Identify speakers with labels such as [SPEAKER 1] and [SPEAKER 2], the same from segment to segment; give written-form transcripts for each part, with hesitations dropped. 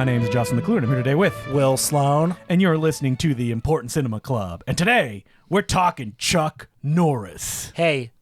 [SPEAKER 1] My name is Justin McClure, and I'm here today with
[SPEAKER 2] Will Sloan.
[SPEAKER 1] And you're listening to the Important Cinema Club. And today, we're talking Chuck Norris.
[SPEAKER 2] Hey,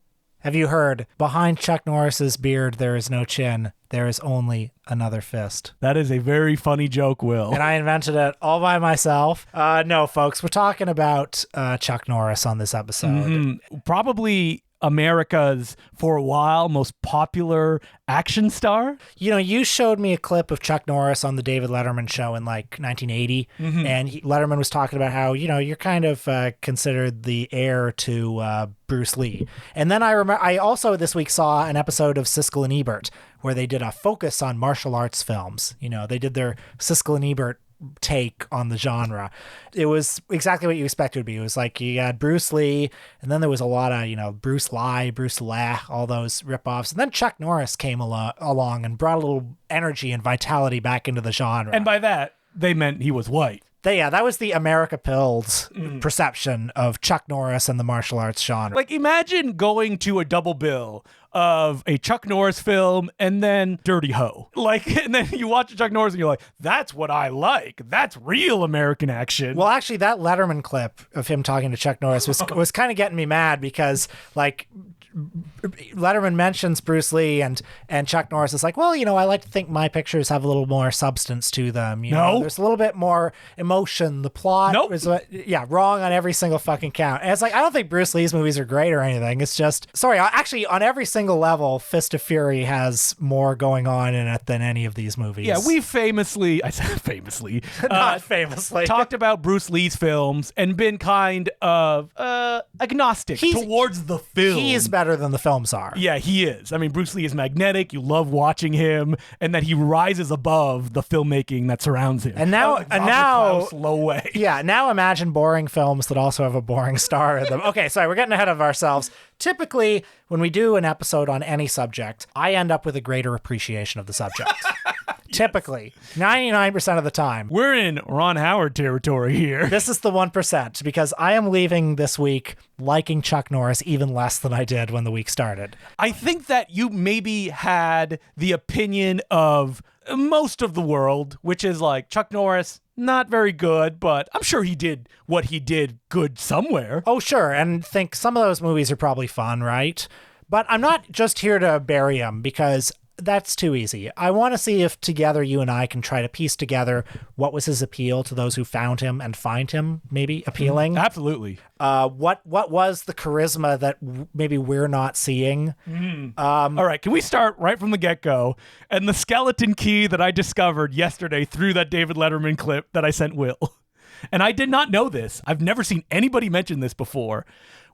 [SPEAKER 2] have you heard? Behind Chuck Norris's beard, there is no chin. There is only another fist.
[SPEAKER 1] That is a very funny joke, Will.
[SPEAKER 2] And I invented it all by myself. No, folks, we're talking about Chuck Norris on this episode.
[SPEAKER 1] Probably America's, for a while, most popular action star.
[SPEAKER 2] You know, you showed me a clip of Chuck Norris on the David Letterman show in like 1980, and Letterman was talking about how, you know, you're kind of considered the heir to Bruce Lee. And then I also this week saw an episode of Siskel and Ebert where they did a focus on martial arts films. You know, they did their Siskel and Ebert take on the genre. It was exactly what you expect it would be. It was like you had Bruce Lee, and then there was a lot of, you know, Bruce Lee, all those ripoffs. And then Chuck Norris came along and brought a little energy and vitality back into the genre.
[SPEAKER 1] And by that, they meant he was white.
[SPEAKER 2] That was the America Pilled perception of Chuck Norris and the martial arts genre.
[SPEAKER 1] Like, imagine going to a double bill of a Chuck Norris film and then Dirty Ho. Like, and then you watch a Chuck Norris and you're like, that's what I like. That's real American action.
[SPEAKER 2] Well, actually, that Letterman clip of him talking to Chuck Norris was kind of getting me mad because, like, Letterman mentions Bruce Lee and Chuck Norris is like, well, you know, I like to think my pictures have a little more substance to them. You know, there's a little bit more emotion. The plot is, wrong on every single fucking count. And it's like, I don't think Bruce Lee's movies are great or anything. It's just, actually, on every single level, Fist of Fury has more going on in it than any of these movies.
[SPEAKER 1] Yeah, we famously,
[SPEAKER 2] not famously,
[SPEAKER 1] talked about Bruce Lee's films and been kind of agnostic towards the film.
[SPEAKER 2] He is better than the films are.
[SPEAKER 1] Yeah, he is. I mean, Bruce Lee is magnetic. You love watching him, and that he rises above the filmmaking that surrounds him.
[SPEAKER 2] And now,
[SPEAKER 1] slow way.
[SPEAKER 2] Yeah, now imagine boring films that also have a boring star in them. Okay, sorry, we're getting ahead of ourselves. Typically, when we do an episode on any subject, I end up with a greater appreciation of the subject. Typically, 99% of the time.
[SPEAKER 1] We're in Ron Howard territory here.
[SPEAKER 2] This is the 1%, because I am leaving this week liking Chuck Norris even less than I did when the week started.
[SPEAKER 1] I think that you maybe had the opinion of most of the world, which is like, Chuck Norris, not very good, but I'm sure he did what he did good somewhere.
[SPEAKER 2] Oh, sure, and think some of those movies are probably fun, right? But I'm not just here to bury him, because that's too easy. I want to see if together you and I can try to piece together what was his appeal to those who found him and find him maybe appealing.
[SPEAKER 1] Absolutely.
[SPEAKER 2] What was the charisma that maybe we're not seeing?
[SPEAKER 1] All right, can we start right from the get-go? And the skeleton key that I discovered yesterday through that David Letterman clip that I sent Will. And I did not know this. I've never seen anybody mention this before.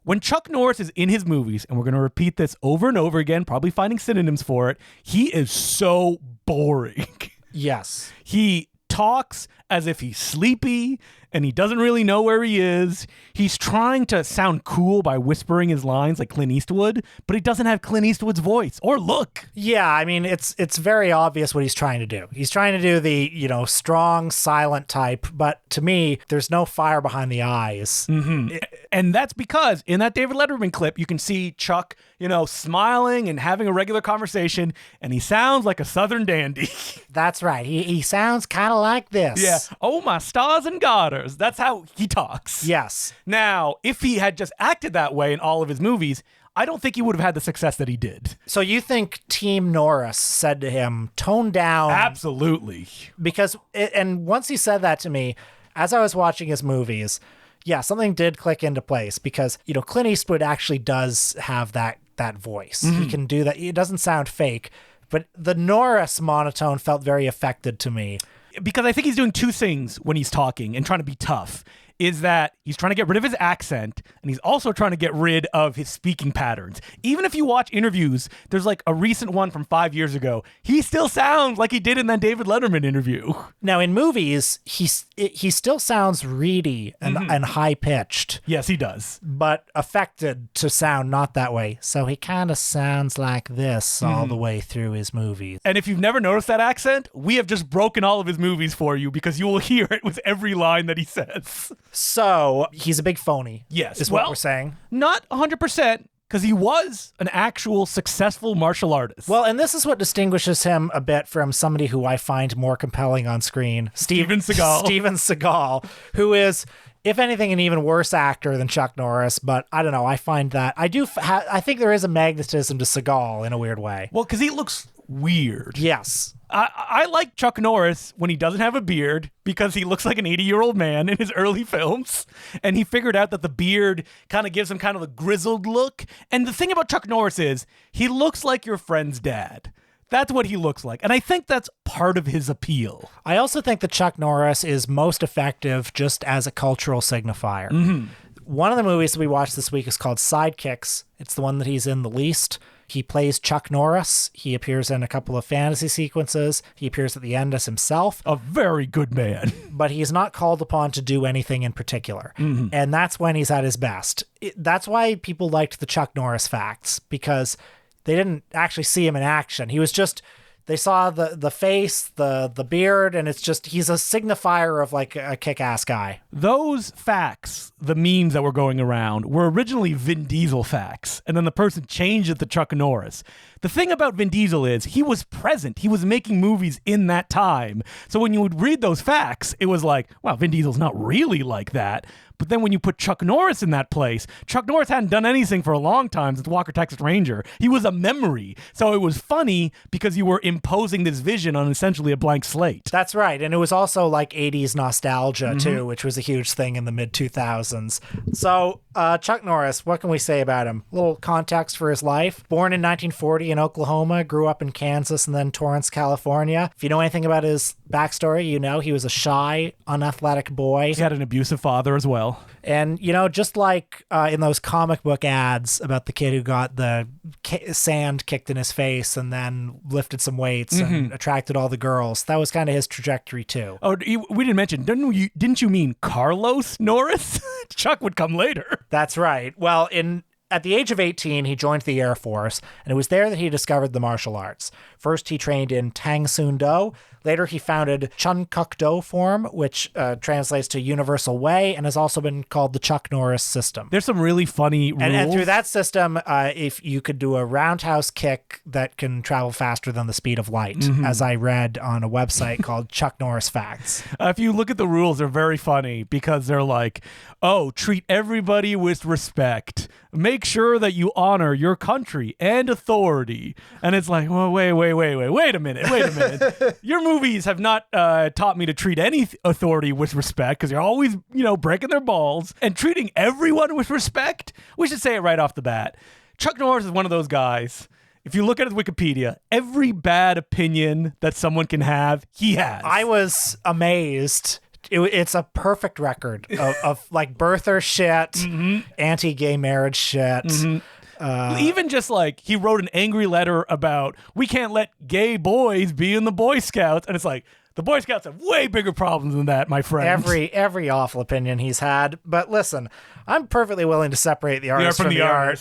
[SPEAKER 1] When Chuck Norris is in his movies, and we're going to repeat this over and over again, probably finding synonyms for it, he is so boring.
[SPEAKER 2] Yes.
[SPEAKER 1] He talks as if he's sleepy and he doesn't really know where he is. He's trying to sound cool by whispering his lines like Clint Eastwood, but he doesn't have Clint Eastwood's voice or look.
[SPEAKER 2] Yeah, I mean, it's very obvious what he's trying to do. He's trying to do the, you know, strong, silent type, but to me, there's no fire behind the eyes.
[SPEAKER 1] And that's because in that David Letterman clip, you can see Chuck, you know, smiling and having a regular conversation, and he sounds like a Southern dandy.
[SPEAKER 2] That's right. He sounds kind of like this.
[SPEAKER 1] Yeah. Oh, my stars and garters. That's how he talks.
[SPEAKER 2] Yes.
[SPEAKER 1] Now, if he had just acted that way in all of his movies, I don't think he would have had the success that he did.
[SPEAKER 2] So you think Team Norris said to him, tone down?
[SPEAKER 1] Absolutely.
[SPEAKER 2] Because, and once he said that to me, as I was watching his movies, yeah, something did click into place because, you know, Clint Eastwood actually does have that voice. He can do that. It doesn't sound fake, but the Norris monotone felt very affected to me.
[SPEAKER 1] Because I think he's doing two things when he's talking and trying to be tough. Is that he's trying to get rid of his accent, and he's also trying to get rid of his speaking patterns. Even if you watch interviews, there's like a recent one from 5 years ago. He still sounds like he did in that David Letterman interview.
[SPEAKER 2] Now, in movies, he still sounds reedy and high-pitched.
[SPEAKER 1] Yes, he does.
[SPEAKER 2] But affected to sound not that way. So he kind of sounds like this all the way through his movies.
[SPEAKER 1] And if you've never noticed that accent, we have just broken all of his movies for you because you will hear it with every line that he says.
[SPEAKER 2] So he's a big phony.
[SPEAKER 1] Yes.
[SPEAKER 2] Is what we're saying.
[SPEAKER 1] Not 100%, because he was an actual successful martial artist.
[SPEAKER 2] Well, and this is what distinguishes him a bit from somebody who I find more compelling on screen,
[SPEAKER 1] Steven Seagal.
[SPEAKER 2] Steven Seagal, who is, if anything, an even worse actor than Chuck Norris. But I don't know. I find that I think there is a magnetism to Seagal in a weird way.
[SPEAKER 1] Well, because he looks weird.
[SPEAKER 2] Yes.
[SPEAKER 1] I like Chuck Norris when he doesn't have a beard because he looks like an 80-year-old man in his early films. And he figured out that the beard kind of gives him kind of a grizzled look. And the thing about Chuck Norris is he looks like your friend's dad. That's what he looks like. And I think that's part of his appeal.
[SPEAKER 2] I also think that Chuck Norris is most effective just as a cultural signifier.
[SPEAKER 1] Mm-hmm.
[SPEAKER 2] One of the movies that we watched this week is called Sidekicks. It's the one that he's in the least. He plays Chuck Norris. He appears in a couple of fantasy sequences. He appears at the end as himself.
[SPEAKER 1] A very good man.
[SPEAKER 2] But he's not called upon to do anything in particular.
[SPEAKER 1] Mm-hmm.
[SPEAKER 2] And that's when he's at his best. That's why people liked the Chuck Norris facts, because they didn't actually see him in action. He was just... They saw the face, the beard, and it's just, he's a signifier of like a kick-ass guy.
[SPEAKER 1] Those facts, the memes that were going around, were originally Vin Diesel facts, and then the person changed it to Chuck Norris. The thing about Vin Diesel is he was present. He was making movies in that time. So when you would read those facts, it was like, wow, Vin Diesel's not really like that. But then when you put Chuck Norris in that place, Chuck Norris hadn't done anything for a long time since Walker, Texas Ranger. He was a memory. So it was funny because you were imposing this vision on essentially a blank slate.
[SPEAKER 2] That's right. And it was also like 80s nostalgia, too, which was a huge thing in the mid-2000s. So Chuck Norris, what can we say about him? A little context for his life. Born in 1940 in Oklahoma, grew up in Kansas and then Torrance, California. If you know anything about his backstory, you know he was a shy, unathletic boy.
[SPEAKER 1] He had an abusive father as well.
[SPEAKER 2] And, you know, just like in those comic book ads about the kid who got the sand kicked in his face and then lifted some weights and attracted all the girls, that was kind of his trajectory, too.
[SPEAKER 1] Oh, we didn't mention, didn't you mean Carlos Norris? Chuck would come later.
[SPEAKER 2] That's right. Well, at the age of 18, he joined the Air Force, and it was there that he discovered the martial arts. First, he trained in Tang Soon Do. Later, he founded Chun Kuk Do form, which translates to Universal Way, and has also been called the Chuck Norris system.
[SPEAKER 1] There's some really funny rules.
[SPEAKER 2] And through that system, if you could do a roundhouse kick that can travel faster than the speed of light, as I read on a website called Chuck Norris Facts.
[SPEAKER 1] If you look at the rules, they're very funny because they're like, oh, treat everybody with respect. Make sure that you honor your country and authority. And it's like, well, wait a minute. Your movies have not taught me to treat any authority with respect because you're always, breaking their balls and treating everyone with respect. We should say it right off the bat. Chuck Norris is one of those guys. If you look at his Wikipedia, every bad opinion that someone can have, he has.
[SPEAKER 2] I was amazed. It's a perfect record of like birther shit, anti-gay marriage shit.
[SPEAKER 1] Even just like he wrote an angry letter about we can't let gay boys be in the Boy Scouts, and it's like the Boy Scouts have way bigger problems than that, my friend.
[SPEAKER 2] Every awful opinion he's had, but listen, I'm perfectly willing to separate the artist from the art.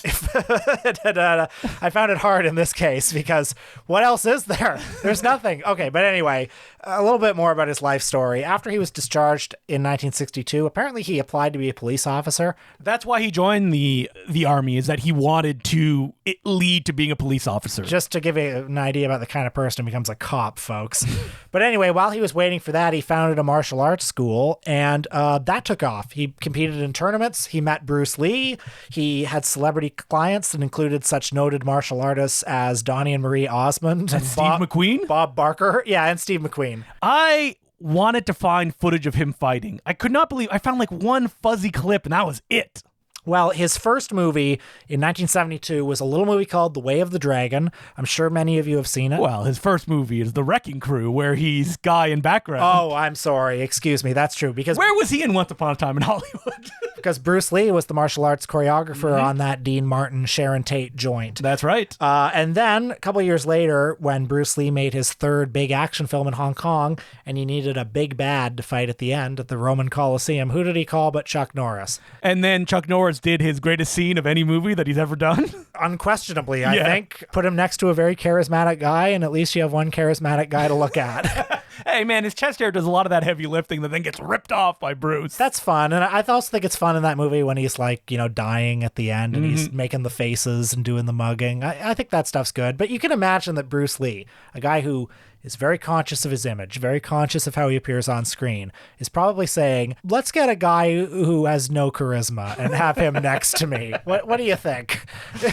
[SPEAKER 2] I found it hard in this case because what else is there? There's nothing. Okay, but anyway, a little bit more about his life story. After he was discharged in 1962, apparently he applied to be a police officer.
[SPEAKER 1] That's why he joined the army, is that he wanted to lead to being a police officer.
[SPEAKER 2] Just to give you an idea about the kind of person who becomes a cop, folks. But anyway, while he was waiting for that, he founded a martial arts school, and that took off. He competed in tournaments. He met Bruce Lee. He had celebrity clients that included such noted martial artists as Donnie and Marie Osmond.
[SPEAKER 1] And Steve McQueen?
[SPEAKER 2] Bob Barker. Yeah, and Steve McQueen.
[SPEAKER 1] I wanted to find footage of him fighting. I could not believe I found like one fuzzy clip, and that was it.
[SPEAKER 2] Well, his first movie in 1972 was a little movie called The Way of the Dragon. I'm sure many of you have seen it.
[SPEAKER 1] Well, his first movie is The Wrecking Crew, where he's Guy in background.
[SPEAKER 2] Oh, I'm sorry. Excuse me. That's true. Because
[SPEAKER 1] where was he in Once Upon a Time in Hollywood?
[SPEAKER 2] Because Bruce Lee was the martial arts choreographer on that Dean Martin, Sharon Tate joint.
[SPEAKER 1] That's right.
[SPEAKER 2] And then a couple of years later, when Bruce Lee made his third big action film in Hong Kong, and he needed a big bad to fight at the end at the Roman Coliseum, who did he call but Chuck Norris?
[SPEAKER 1] And then Chuck Norris did his greatest scene of any movie that he's ever done.
[SPEAKER 2] Unquestionably, I think. Put him next to a very charismatic guy, and at least you have one charismatic guy to look at.
[SPEAKER 1] Hey, man, his chest hair does a lot of that heavy lifting that then gets ripped off by Bruce.
[SPEAKER 2] That's fun. And I also think it's fun fun in that movie when he's like, dying at the end and he's making the faces and doing the mugging. I think that stuff's good. But you can imagine that Bruce Lee, a guy who is very conscious of his image, very conscious of how he appears on screen, is probably saying, let's get a guy who has no charisma and have him next to me. What do you think?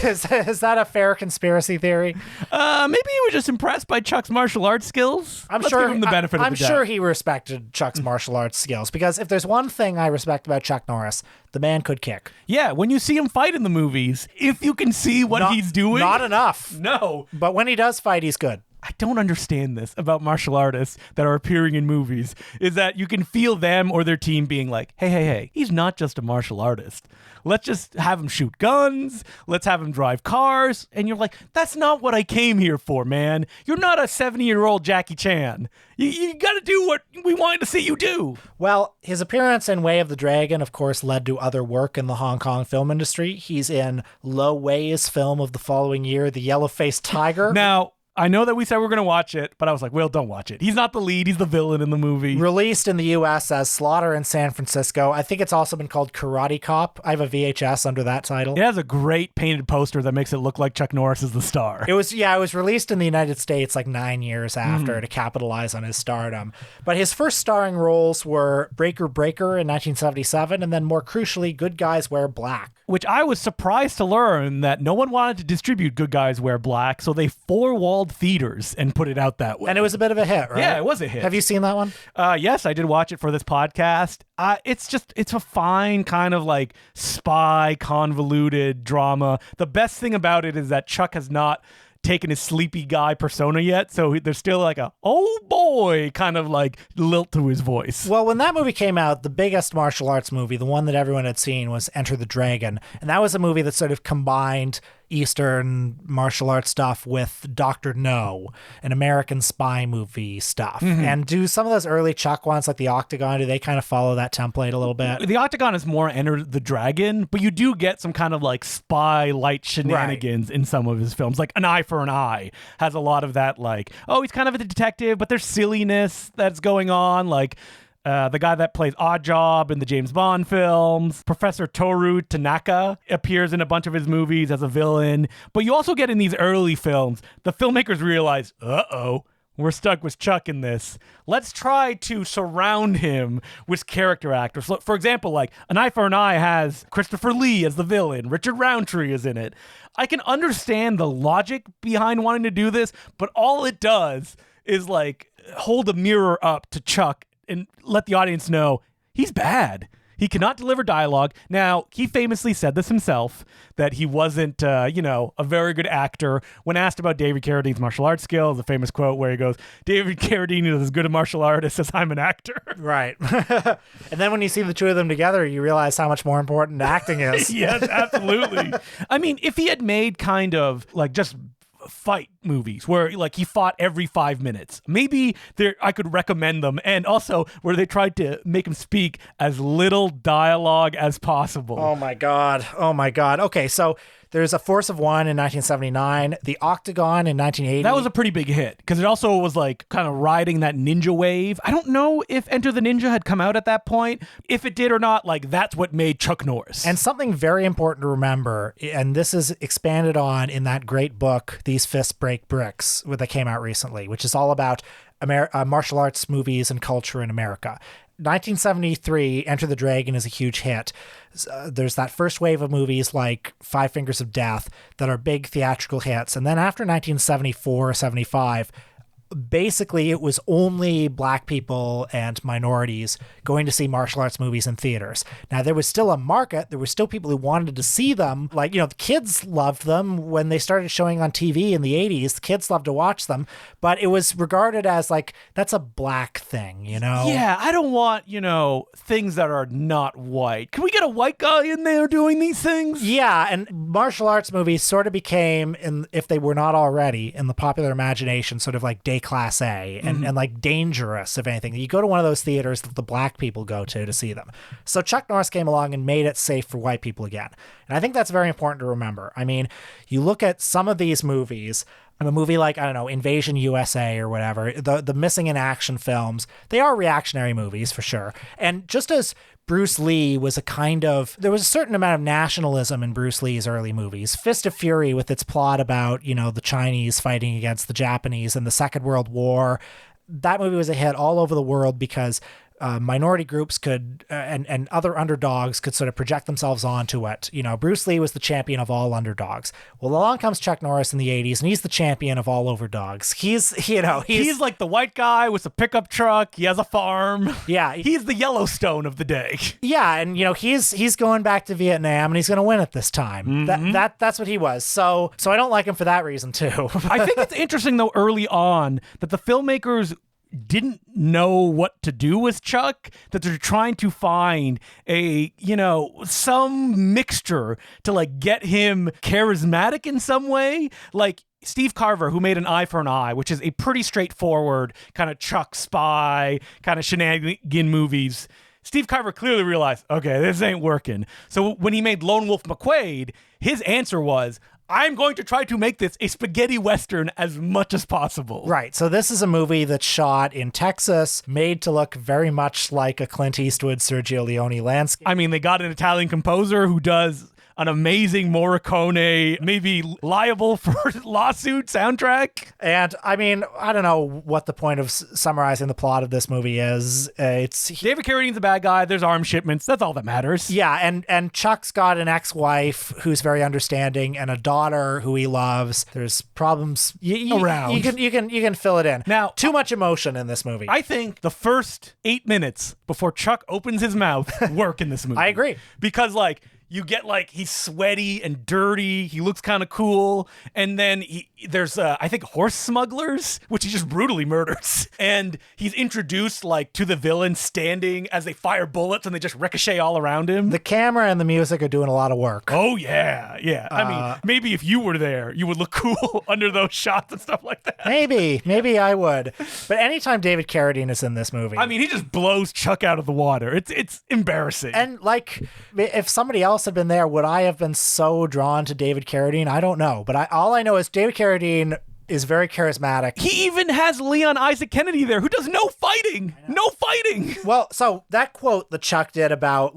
[SPEAKER 2] Is that a fair conspiracy theory?
[SPEAKER 1] Maybe he was just impressed by Chuck's martial arts skills. Let's give him the benefit of the doubt.
[SPEAKER 2] I'm sure he respected Chuck's martial arts skills, because if there's one thing I respect about Chuck Norris, the man could kick.
[SPEAKER 1] Yeah, when you see him fight in the movies, if you can see what he's doing.
[SPEAKER 2] Not enough.
[SPEAKER 1] No.
[SPEAKER 2] But when he does fight, he's good.
[SPEAKER 1] I don't understand this about martial artists that are appearing in movies, is that you can feel them or their team being like, hey, he's not just a martial artist. Let's just have him shoot guns. Let's have him drive cars. And you're like, that's not what I came here for, man. You're not a 70-year-old Jackie Chan. You got to do what we wanted to see you do.
[SPEAKER 2] Well, his appearance in Way of the Dragon, of course, led to other work in the Hong Kong film industry. He's in Lo Wei's film of the following year, The Yellow-Faced Tiger.
[SPEAKER 1] Now, I know that we said we're going to watch it, but I was like, Will, don't watch it. He's not the lead. He's the villain in the movie.
[SPEAKER 2] Released in the U.S. as Slaughter in San Francisco. I think it's also been called Karate Cop. I have a VHS under that title.
[SPEAKER 1] It has a great painted poster that makes it look like Chuck Norris is the star.
[SPEAKER 2] It was released in the United States like 9 years after to capitalize on his stardom. But his first starring roles were Breaker Breaker in 1977, and then more crucially, Good Guys Wear Black.
[SPEAKER 1] Which I was surprised to learn that no one wanted to distribute Good Guys Wear Black, so they four-walled theaters and put it out that way.
[SPEAKER 2] And it was a bit of a hit, right?
[SPEAKER 1] Yeah, it was a hit.
[SPEAKER 2] Have you seen that one?
[SPEAKER 1] Yes, I did watch it for this podcast. It's a fine kind of like spy, convoluted drama. The best thing about it is that Chuck has not taken his sleepy guy persona yet, so there's still like a oh boy kind of like lilt to his voice.
[SPEAKER 2] Well, when that movie came out, the biggest martial arts movie, the one that everyone had seen, was Enter the Dragon, and that was a movie that sort of combined Eastern martial arts stuff with Dr. No, an American spy movie stuff. And do some of those early Chuck ones, like The Octagon, do they kind of follow that template a little bit?
[SPEAKER 1] The Octagon is more Enter the Dragon, but you do get some kind of like spy light shenanigans in some of his films. Like An Eye for an Eye has a lot of that, like, oh, he's kind of a detective, but there's silliness that's going on, like the guy that plays Oddjob in the James Bond films. Professor Toru Tanaka appears in a bunch of his movies as a villain. But you also get in these early films, the filmmakers realize, we're stuck with Chuck in this. Let's try to surround him with character actors. For example, like An Eye for an Eye has Christopher Lee as the villain. Richard Roundtree is in it. I can understand the logic behind wanting to do this, but all it does is like hold a mirror up to Chuck and let the audience know he's bad. He cannot deliver dialogue. Now, he famously said this himself, that he wasn't, a very good actor. When asked about David Carradine's martial arts skills, a famous quote where he goes, David Carradine is as good a martial artist as I'm an actor.
[SPEAKER 2] Right. And then when you see the two of them together, you realize how much more important acting is.
[SPEAKER 1] Yes, absolutely. I mean, if he had made kind of like just fight movies where like he fought every 5 minutes, maybe I could recommend them, and also where they tried to make him speak as little dialogue as possible.
[SPEAKER 2] Oh my god. Okay, so there's A Force of One in 1979, The Octagon in 1980.
[SPEAKER 1] That was a pretty big hit because it also was like kind of riding that ninja wave. I don't know if Enter the Ninja had come out at that point. If it did or not, like that's what made Chuck Norris.
[SPEAKER 2] And something very important to remember, and this is expanded on in that great book, These Fists Break Bricks, that came out recently, which is all about martial arts movies and culture in America. 1973, Enter the Dragon is a huge hit. There's that first wave of movies like Five Fingers of Death that are big theatrical hits. And then after 1974 or 75, basically it was only black people and minorities going to see martial arts movies in theaters. Now, there was still a market. There were still people who wanted to see them. Like, the kids loved them when they started showing on TV in the 80s. The kids loved to watch them, but it was regarded as like, that's a black thing,
[SPEAKER 1] Yeah, I don't want, things that are not white. Can we get a white guy in there doing these things?
[SPEAKER 2] Yeah, and martial arts movies sort of became, if they were not already, in the popular imagination, sort of like Class A and like dangerous, if anything. You go to one of those theaters that the black people go to see them. So Chuck Norris came along and made it safe for white people again. And I think that's very important to remember. I mean, you look at some of these movies, A movie like, I don't know, Invasion USA or whatever, the missing in action films, they are reactionary movies for sure. And just as Bruce Lee was there was a certain amount of nationalism in Bruce Lee's early movies. Fist of Fury, with its plot about, the Chinese fighting against the Japanese in the Second World War, that movie was a hit all over the world because minority groups could and other underdogs could sort of project themselves onto it. Bruce Lee was the champion of all underdogs. Well, along comes Chuck Norris in the 80s, and he's the champion of all overdogs. He's
[SPEAKER 1] like the white guy with a pickup truck. He has a farm.
[SPEAKER 2] Yeah,
[SPEAKER 1] he's the Yellowstone of the day.
[SPEAKER 2] Yeah, and he's going back to Vietnam, and he's going to win it this time.
[SPEAKER 1] Mm-hmm.
[SPEAKER 2] That's what he was. So I don't like him for that reason too.
[SPEAKER 1] I think it's interesting though early on that the filmmakers didn't know what to do with Chuck, that they're trying to find some mixture to like get him charismatic in some way. Like Steve Carver, who made An Eye for an Eye, which is a pretty straightforward kind of Chuck spy, kind of shenanigan movies. Steve Carver clearly realized, okay, this ain't working. So when he made Lone Wolf McQuade, his answer was, I'm going to try to make this a spaghetti western as much as possible.
[SPEAKER 2] Right. So this is a movie that's shot in Texas, made to look very much like a Clint Eastwood, Sergio Leone landscape.
[SPEAKER 1] I mean, they got an Italian composer who does an amazing Morricone, maybe liable for lawsuit soundtrack.
[SPEAKER 2] And I mean, I don't know what the point of summarizing the plot of this movie is. It's
[SPEAKER 1] David Carradine's a bad guy. There's arms shipments. That's all that matters.
[SPEAKER 2] Yeah, and Chuck's got an ex-wife who's very understanding and a daughter who he loves. There's problems
[SPEAKER 1] around.
[SPEAKER 2] You can fill it in.
[SPEAKER 1] Now,
[SPEAKER 2] too much emotion in this movie.
[SPEAKER 1] I think the first 8 minutes before Chuck opens his mouth work in this movie.
[SPEAKER 2] I agree.
[SPEAKER 1] Because you get he's sweaty and dirty. He looks kind of cool. And then there's, I think, horse smugglers, which he just brutally murders. And he's introduced to the villain standing as they fire bullets and they just ricochet all around him.
[SPEAKER 2] The camera and the music are doing a lot of work.
[SPEAKER 1] Oh, yeah. Yeah. I mean, maybe if you were there, you would look cool under those shots and stuff like that.
[SPEAKER 2] Maybe I would. But anytime David Carradine is in this movie.
[SPEAKER 1] I mean, he just blows Chuck out of the water. It's embarrassing.
[SPEAKER 2] And if somebody else had been there, would I have been so drawn to David Carradine? I don't know. But all I know is David Carradine is very charismatic.
[SPEAKER 1] He even has Leon Isaac Kennedy there, who does no fighting. No fighting.
[SPEAKER 2] Well, so that quote that Chuck did about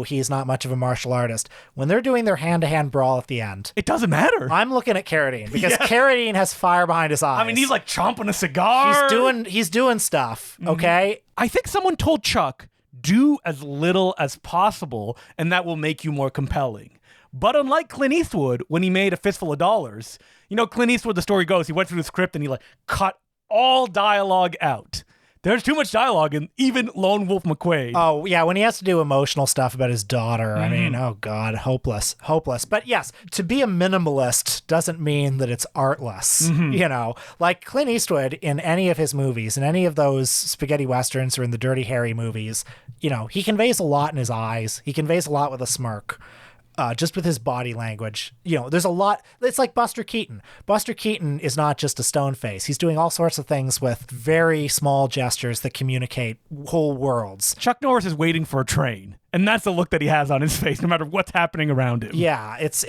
[SPEAKER 2] he's not much of a martial artist, when they're doing their hand-to-hand brawl at the end,
[SPEAKER 1] it doesn't matter.
[SPEAKER 2] I'm looking at Carradine because Carradine has fire behind his eyes.
[SPEAKER 1] I mean, he's chomping a cigar.
[SPEAKER 2] He's doing stuff. Okay.
[SPEAKER 1] I think someone told Chuck, do as little as possible, and that will make you more compelling. But unlike Clint Eastwood, when he made A Fistful of Dollars, Clint Eastwood, the story goes, he went through the script and he cut all dialogue out. There's too much dialogue in even Lone Wolf McQuade.
[SPEAKER 2] Oh, yeah, when he has to do emotional stuff about his daughter, I mean, oh God, hopeless. But yes, to be a minimalist doesn't mean that it's artless, Like Clint Eastwood in any of his movies, in any of those spaghetti westerns or in the Dirty Harry movies, he conveys a lot in his eyes. He conveys a lot with a smirk. Just with his body language, there's a lot. It's like Buster Keaton. Buster Keaton is not just a stone face. He's doing all sorts of things with very small gestures that communicate whole worlds.
[SPEAKER 1] Chuck Norris is waiting for a train, and that's the look that he has on his face, no matter what's happening around him.
[SPEAKER 2] Yeah, it's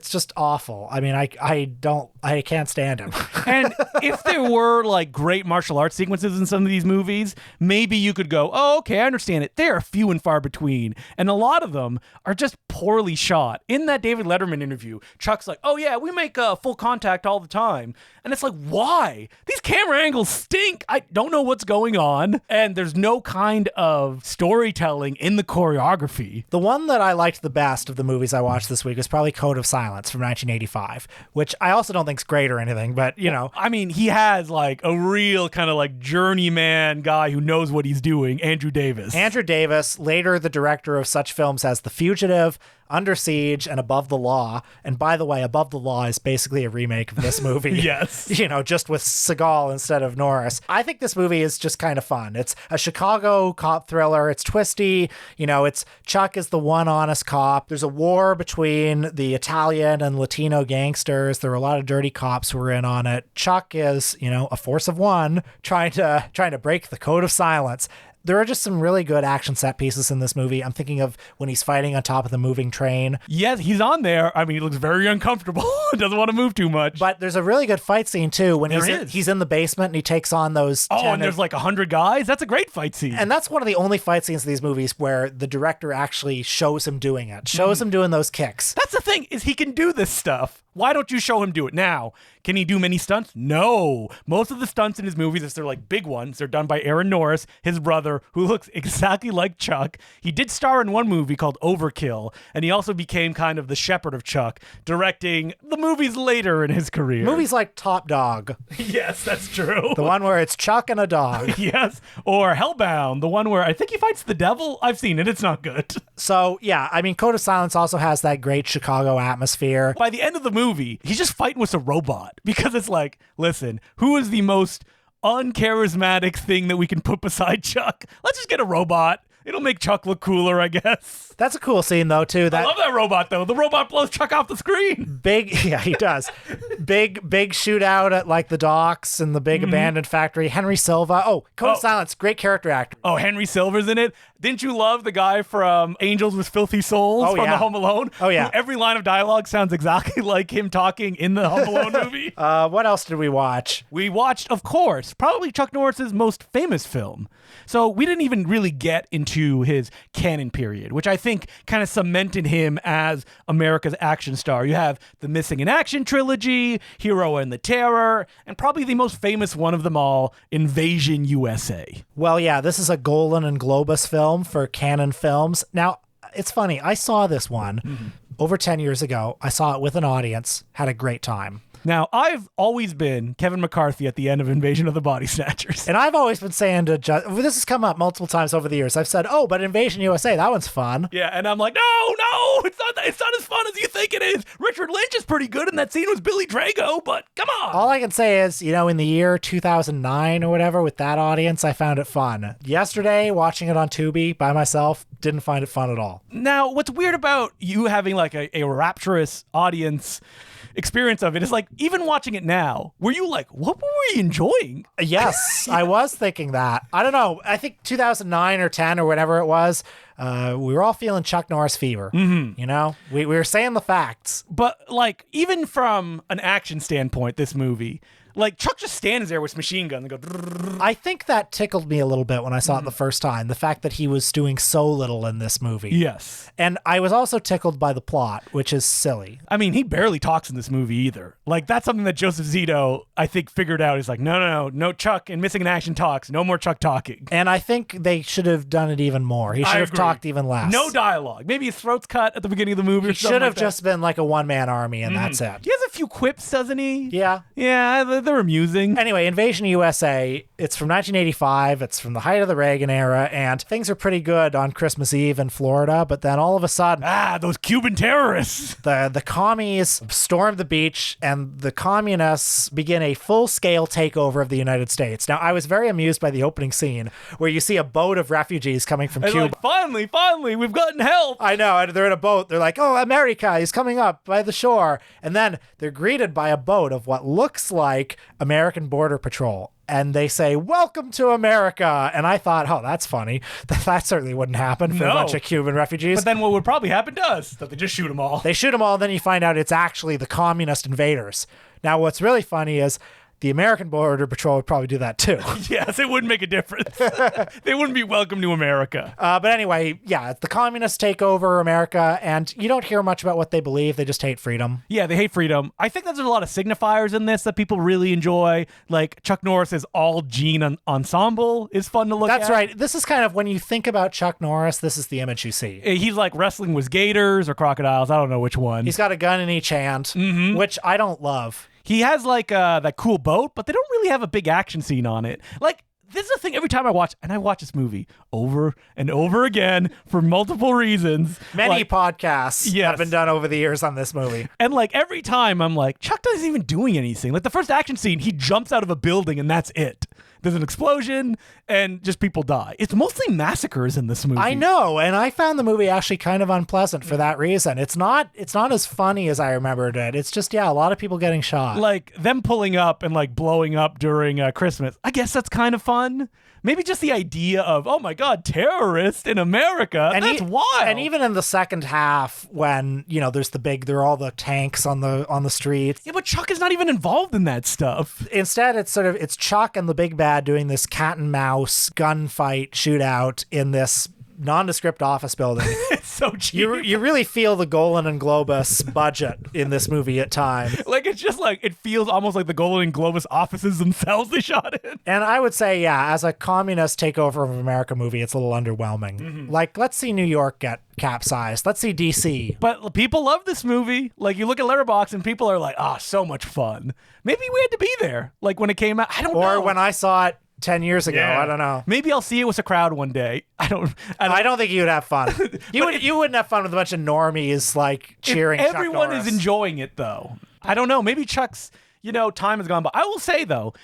[SPEAKER 2] just awful. I mean, I can't stand him.
[SPEAKER 1] And if there were great martial arts sequences in some of these movies, maybe you could go, oh, okay, I understand it. They're few and far between, and a lot of them are just poorly shot. In that David Letterman interview, Chuck's like, oh yeah, we make full contact all the time. And it's why? These camera angles stink. I don't know what's going on. And there's no kind of storytelling in the choreography.
[SPEAKER 2] The one that I liked the best of the movies I watched this week was probably Code of Silence from 1985, which I also don't think's great or anything, but
[SPEAKER 1] I mean, he has a real kind of journeyman guy who knows what he's doing, Andrew Davis.
[SPEAKER 2] Andrew Davis, later the director of such films as The Fugitive, Under Siege, and Above the Law. And by the way, Above the Law is basically a remake of this movie.
[SPEAKER 1] Yes.
[SPEAKER 2] Just with Seagal instead of Norris. I think this movie is just kind of fun. It's a Chicago cop thriller. It's twisty. It's Chuck is the one honest cop. There's a war between the Italian and Latino gangsters. There are a lot of dirty cops who are in on it. Chuck is, a force of one trying to break the code of silence. There are just some really good action set pieces in this movie. I'm thinking of when he's fighting on top of the moving train.
[SPEAKER 1] Yes, he's on there. I mean, he looks very uncomfortable. Doesn't want to move too much.
[SPEAKER 2] But there's a really good fight scene, too, when he's in the basement and he takes on those...
[SPEAKER 1] and there's like 100 guys? That's a great fight scene.
[SPEAKER 2] And that's one of the only fight scenes in these movies where the director actually shows him doing it. Shows him doing those kicks.
[SPEAKER 1] That's the thing, is he can do this stuff. Why don't you show him do it now? Can he do many stunts? No. Most of the stunts in his movies, if they're like big ones, they're done by Aaron Norris, his brother, who looks exactly like Chuck. He did star in one movie called Overkill, and he also became kind of the shepherd of Chuck, directing the movies later in his career.
[SPEAKER 2] Movies like Top Dog.
[SPEAKER 1] Yes, that's true.
[SPEAKER 2] The one where it's Chuck and a dog.
[SPEAKER 1] Yes. Or Hellbound, the one where I think he fights the devil. I've seen it. It's not good.
[SPEAKER 2] So, yeah, I mean, Code of Silence also has that great Chicago atmosphere.
[SPEAKER 1] By the end of the movie, he's just fighting with a robot because it's like, listen, who is the most uncharismatic thing that we can put beside Chuck? Let's just get a robot. It'll make Chuck look cooler, I guess.
[SPEAKER 2] That's a cool scene, though, too.
[SPEAKER 1] I love that robot, though. The robot blows Chuck off the screen.
[SPEAKER 2] Yeah, he does. big shootout at, like, the docks and the big abandoned factory. Henry Silva. Code of Silence, great character actor.
[SPEAKER 1] Oh, Henry Silva's in it? Didn't you love the guy from Angels with Filthy Souls from the Home Alone?
[SPEAKER 2] Oh, yeah.
[SPEAKER 1] Every line of dialogue sounds exactly like him talking in the Home Alone movie.
[SPEAKER 2] What else did we watch?
[SPEAKER 1] We watched, of course, probably Chuck Norris's most famous film. So we didn't even really get into his canon period, which I think kind of cemented him as America's action star. You have the Missing in Action trilogy, Hero and the Terror, and probably the most famous one of them all, Invasion USA.
[SPEAKER 2] Well, yeah, this is a Golan and Globus film for Canon Films. Now, it's funny. I saw this one over 10 years ago. I saw it with an audience, had a great time.
[SPEAKER 1] Now, I've always been Kevin McCarthy at the end of Invasion of the Body Snatchers.
[SPEAKER 2] And I've always been saying to this has come up multiple times over the years. I've said, but Invasion USA, that one's fun.
[SPEAKER 1] Yeah, and I'm like, no, it's not as fun as you think it is. Richard Lynch is pretty good in that scene with Billy Drago, but come on.
[SPEAKER 2] All I can say is, in the year 2009 or whatever, with that audience, I found it fun. Yesterday, watching it on Tubi by myself, didn't find it fun at all.
[SPEAKER 1] Now, what's weird about you having like a rapturous audience experience of it is like, even watching it now, were you like, what were we enjoying?
[SPEAKER 2] Yes, I was thinking that. I don't know. I think 2009 or 10 or whatever it was, we were all feeling Chuck Norris fever. We were saying the facts.
[SPEAKER 1] But like, even from an action standpoint, this movie, like Chuck just stands there with his machine gun and go.
[SPEAKER 2] I think that tickled me a little bit when I saw it the first time. The fact that he was doing so little in this movie.
[SPEAKER 1] Yes.
[SPEAKER 2] And I was also tickled by the plot, which is silly.
[SPEAKER 1] I mean, he barely talks in this movie either. Like, that's something that Joseph Zito, I think, figured out. He's like, no Chuck and Missing in Action talks. No more Chuck talking.
[SPEAKER 2] And I think they should have done it even more. He should have talked even less.
[SPEAKER 1] No dialogue. Maybe his throat's cut at the beginning of the movie.
[SPEAKER 2] He should have just been like a one-man army, and that's it.
[SPEAKER 1] He has a few quips, doesn't he?
[SPEAKER 2] Yeah.
[SPEAKER 1] Yeah, they're amusing.
[SPEAKER 2] Anyway, Invasion USA, it's from 1985. It's from the height of the Reagan era, and things are pretty good on Christmas Eve in Florida, but then all of a sudden...
[SPEAKER 1] those Cuban terrorists!
[SPEAKER 2] The commies storm the beach, and the communists begin a full-scale takeover of the United States. Now, I was very amused by the opening scene, where you see a boat of refugees coming from Cuba.
[SPEAKER 1] Like, finally, we've gotten help!
[SPEAKER 2] I know, and they're in a boat. They're like, America, he's coming up by the shore. And then they're greeted by a boat of what looks like American Border Patrol. And they say, welcome to America. And I thought, that's funny. That certainly wouldn't happen for a bunch of Cuban refugees.
[SPEAKER 1] But then what would probably happen does, that they just shoot them all.
[SPEAKER 2] They shoot them all, and then you find out it's actually the communist invaders. Now, what's really funny is the American Border Patrol would probably do that too.
[SPEAKER 1] Yes, it wouldn't make a difference. They wouldn't be welcome to America.
[SPEAKER 2] But anyway, yeah, the communists take over America, and you don't hear much about what they believe. They just hate freedom.
[SPEAKER 1] Yeah, they hate freedom. I think that there's a lot of signifiers in this that people really enjoy. Like Chuck Norris's all-jean ensemble is fun to look at.
[SPEAKER 2] That's right. This is kind of, when you think about Chuck Norris, this is the image you see.
[SPEAKER 1] He's like wrestling with gators or crocodiles. I don't know which one.
[SPEAKER 2] He's got a gun in each hand, which I don't love.
[SPEAKER 1] He has like that cool boat, but they don't really have a big action scene on it. Like, this is the thing every time I watch this movie over and over again for multiple reasons.
[SPEAKER 2] Many podcasts have been done over the years on this movie.
[SPEAKER 1] And like every time I'm like, Chuck isn't even doing anything. Like the first action scene, he jumps out of a building and that's it. there's an explosion, and just people die. It's mostly massacres in this movie.
[SPEAKER 2] I know, and I found the movie actually kind of unpleasant for that reason. It's not as funny as I remembered it. It's just, a lot of people getting shot.
[SPEAKER 1] Like, them pulling up and, like, blowing up during Christmas. I guess that's kind of fun. Maybe just the idea of, oh my God, terrorists in America. And that's wild.
[SPEAKER 2] And even in the second half, when there are all the tanks on the streets.
[SPEAKER 1] Yeah, but Chuck is not even involved in that stuff.
[SPEAKER 2] Instead, it's Chuck and the big bad doing this cat and mouse gunfight shootout in this nondescript office building.
[SPEAKER 1] It's so cheap.
[SPEAKER 2] You really feel the Golan and Globus budget in this movie at times.
[SPEAKER 1] Like, it's just like, it feels almost like the Golan and Globus offices themselves they shot in.
[SPEAKER 2] And I would say, as a communist takeover of America movie, it's a little underwhelming. Mm-hmm. Like, let's see New York get capsized. Let's see DC.
[SPEAKER 1] But people love this movie. Like, you look at Letterboxd and people are like, so much fun. Maybe we had to be there. Like, when it came out, I don't know.
[SPEAKER 2] Or when I saw it 10 years ago. Yeah. I don't know.
[SPEAKER 1] Maybe I'll see it with a crowd one day. I don't
[SPEAKER 2] think you'd have fun. You wouldn't have fun with a bunch of normies like cheering.
[SPEAKER 1] Everyone is enjoying it though. I don't know. Maybe Chuck's, time has gone by. I will say though,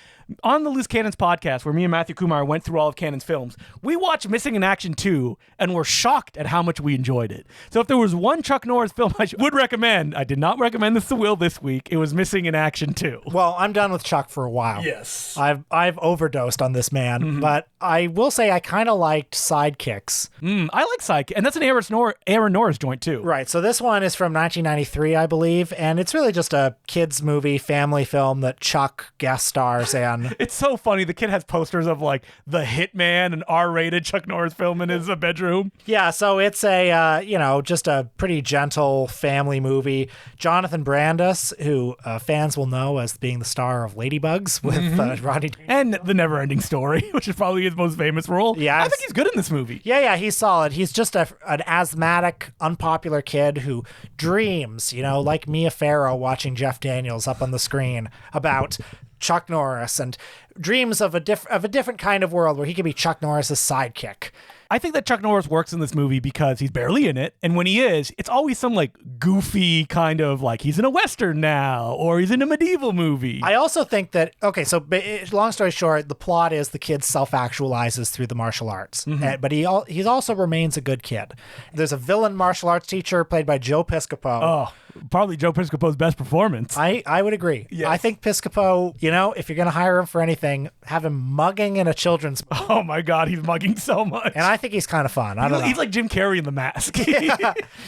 [SPEAKER 1] on the Loose Cannons podcast, where me and Matthew Kumar went through all of Cannon's films, we watched Missing in Action 2 and were shocked at how much we enjoyed it. So if there was one Chuck Norris film I would recommend, I did not recommend this to Will this week, it was Missing in Action 2.
[SPEAKER 2] Well, I'm done with Chuck for a while.
[SPEAKER 1] Yes.
[SPEAKER 2] I've overdosed on this man, but I will say I kind of liked Sidekicks.
[SPEAKER 1] I like Sidekick, and that's an Aaron Norris joint too.
[SPEAKER 2] Right, so this one is from 1993, I believe, and it's really just a kids movie, family film that Chuck guest stars in.
[SPEAKER 1] It's so funny. The kid has posters of like The Hitman, an R-rated Chuck Norris film in his bedroom.
[SPEAKER 2] Yeah, so it's a, just a pretty gentle family movie. Jonathan Brandis, who fans will know as being the star of Ladybugs with Rodney Dangerfield.
[SPEAKER 1] And The Never-Ending Story, which is probably his most famous role.
[SPEAKER 2] Yeah,
[SPEAKER 1] I think he's good in this movie.
[SPEAKER 2] Yeah, he's solid. He's just an asthmatic, unpopular kid who dreams, like Mia Farrow watching Jeff Daniels up on the screen about Chuck Norris and dreams of a different kind of world where he could be Chuck Norris's sidekick.
[SPEAKER 1] I think that Chuck Norris works in this movie because he's barely in it, and when he is, it's always some like goofy kind of like he's in a Western now or he's in a medieval movie.
[SPEAKER 2] I also think that, so long story short, the plot is the kid self-actualizes through the martial arts, but he also remains a good kid. There's a villain martial arts teacher played by Joe Piscopo.
[SPEAKER 1] Oh, probably Joe Piscopo's best performance.
[SPEAKER 2] I would agree. Yes. I think Piscopo, if you're going to hire him for anything, have him mugging in a children's movie.
[SPEAKER 1] Oh my God, he's mugging so much.
[SPEAKER 2] And I think he's kind of fun. I don't know.
[SPEAKER 1] He's like Jim Carrey in The Mask.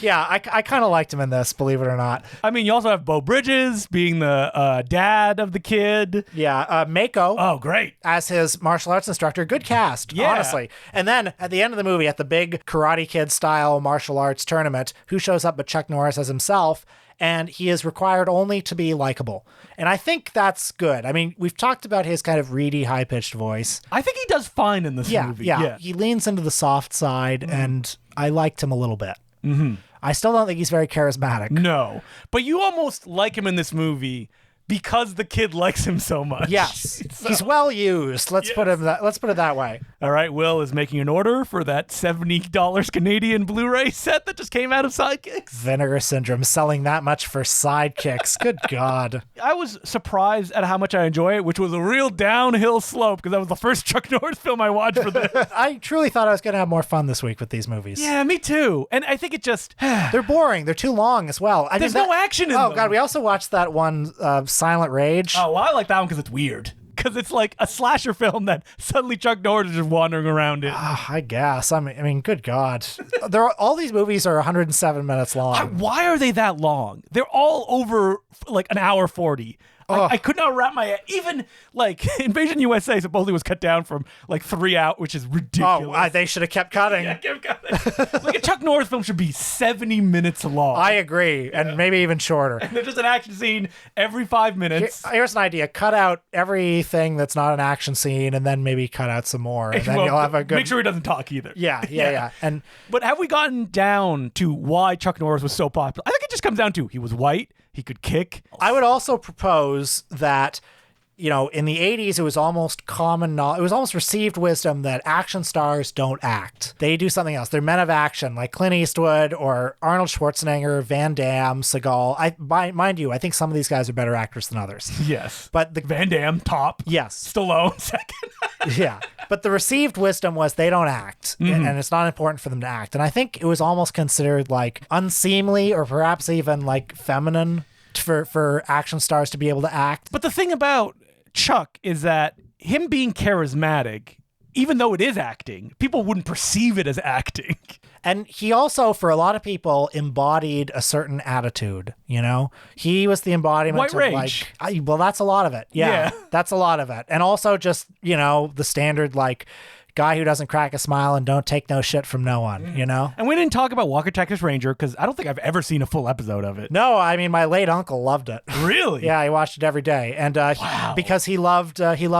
[SPEAKER 2] Yeah, I kind of liked him in this, believe it or not.
[SPEAKER 1] I mean, you also have Beau Bridges being the dad of the kid.
[SPEAKER 2] Yeah, Mako.
[SPEAKER 1] Oh, great.
[SPEAKER 2] As his martial arts instructor. Good cast, honestly. And then at the end of the movie, at the big Karate Kid style martial arts tournament, who shows up but Chuck Norris as himself? And he is required only to be likable. And I think that's good. I mean, we've talked about his kind of reedy, high-pitched voice.
[SPEAKER 1] I think he does fine in this movie.
[SPEAKER 2] Yeah, he leans into the soft side, and I liked him a little bit. I still don't think he's very charismatic.
[SPEAKER 1] No, but you almost like him in this movie because the kid likes him so much.
[SPEAKER 2] Yes, he's well used. Let's put it that way.
[SPEAKER 1] All right, Will is making an order for that $70 Canadian Blu-ray set that just came out of Sidekicks.
[SPEAKER 2] Vinegar Syndrome selling that much for Sidekicks. Good God.
[SPEAKER 1] I was surprised at how much I enjoy it, which was a real downhill slope because that was the first Chuck Norris film I watched for this.
[SPEAKER 2] I truly thought I was going to have more fun this week with these movies.
[SPEAKER 1] Yeah, me too. And I think it just...
[SPEAKER 2] They're boring. They're too long as well.
[SPEAKER 1] There's no action in them.
[SPEAKER 2] Oh, God. We also watched that one, Silent Rage.
[SPEAKER 1] Oh, well, I like that one because it's weird. Because it's like a slasher film that suddenly Chuck Norris is just wandering around in.
[SPEAKER 2] I guess. I mean, good God. All these movies are 107 minutes long.
[SPEAKER 1] Why are they that long? They're all over like an hour 40. I could not wrap my... Even, like, Invasion USA supposedly was cut down from, like, 3 out, which is ridiculous.
[SPEAKER 2] Oh, they should have kept cutting.
[SPEAKER 1] Yeah, kept cutting. Like, a Chuck Norris film should be 70 minutes long.
[SPEAKER 2] I agree, and maybe even shorter.
[SPEAKER 1] And there's just an action scene every 5 minutes.
[SPEAKER 2] Here's an idea. Cut out everything that's not an action scene, and then maybe cut out some more, and then you'll have a good...
[SPEAKER 1] Make sure he doesn't talk either.
[SPEAKER 2] Yeah.
[SPEAKER 1] But have we gotten down to why Chuck Norris was so popular? I think it just comes down to he was white, he could kick.
[SPEAKER 2] I would also propose that, in the 80s, it was almost common knowledge, it was almost received wisdom that action stars don't act. They do something else. They're men of action, like Clint Eastwood or Arnold Schwarzenegger, Van Damme, Seagal. Mind you, I think some of these guys are better actors than others.
[SPEAKER 1] Yes.
[SPEAKER 2] But
[SPEAKER 1] Van Damme, top.
[SPEAKER 2] Yes.
[SPEAKER 1] Stallone, second.
[SPEAKER 2] Yeah. But the received wisdom was they don't act, and it's not important for them to act. And I think it was almost considered like unseemly or perhaps even like feminine for action stars to be able to act.
[SPEAKER 1] But the thing about Chuck is that him being charismatic, even though it is acting, people wouldn't perceive it as acting.
[SPEAKER 2] And he also, for a lot of people, embodied a certain attitude, you know? He was the embodiment
[SPEAKER 1] White
[SPEAKER 2] of
[SPEAKER 1] rage.
[SPEAKER 2] well, that's a lot of it. Yeah, that's a lot of it. And also just, you know, the standard, like, guy who doesn't crack a smile and don't take no shit from no one, you know?
[SPEAKER 1] And we didn't talk about Walker Texas Ranger because I don't think I've ever seen a full episode of it.
[SPEAKER 2] No, I mean, my late uncle loved it.
[SPEAKER 1] Really?
[SPEAKER 2] Yeah, he watched it every day. And because he loved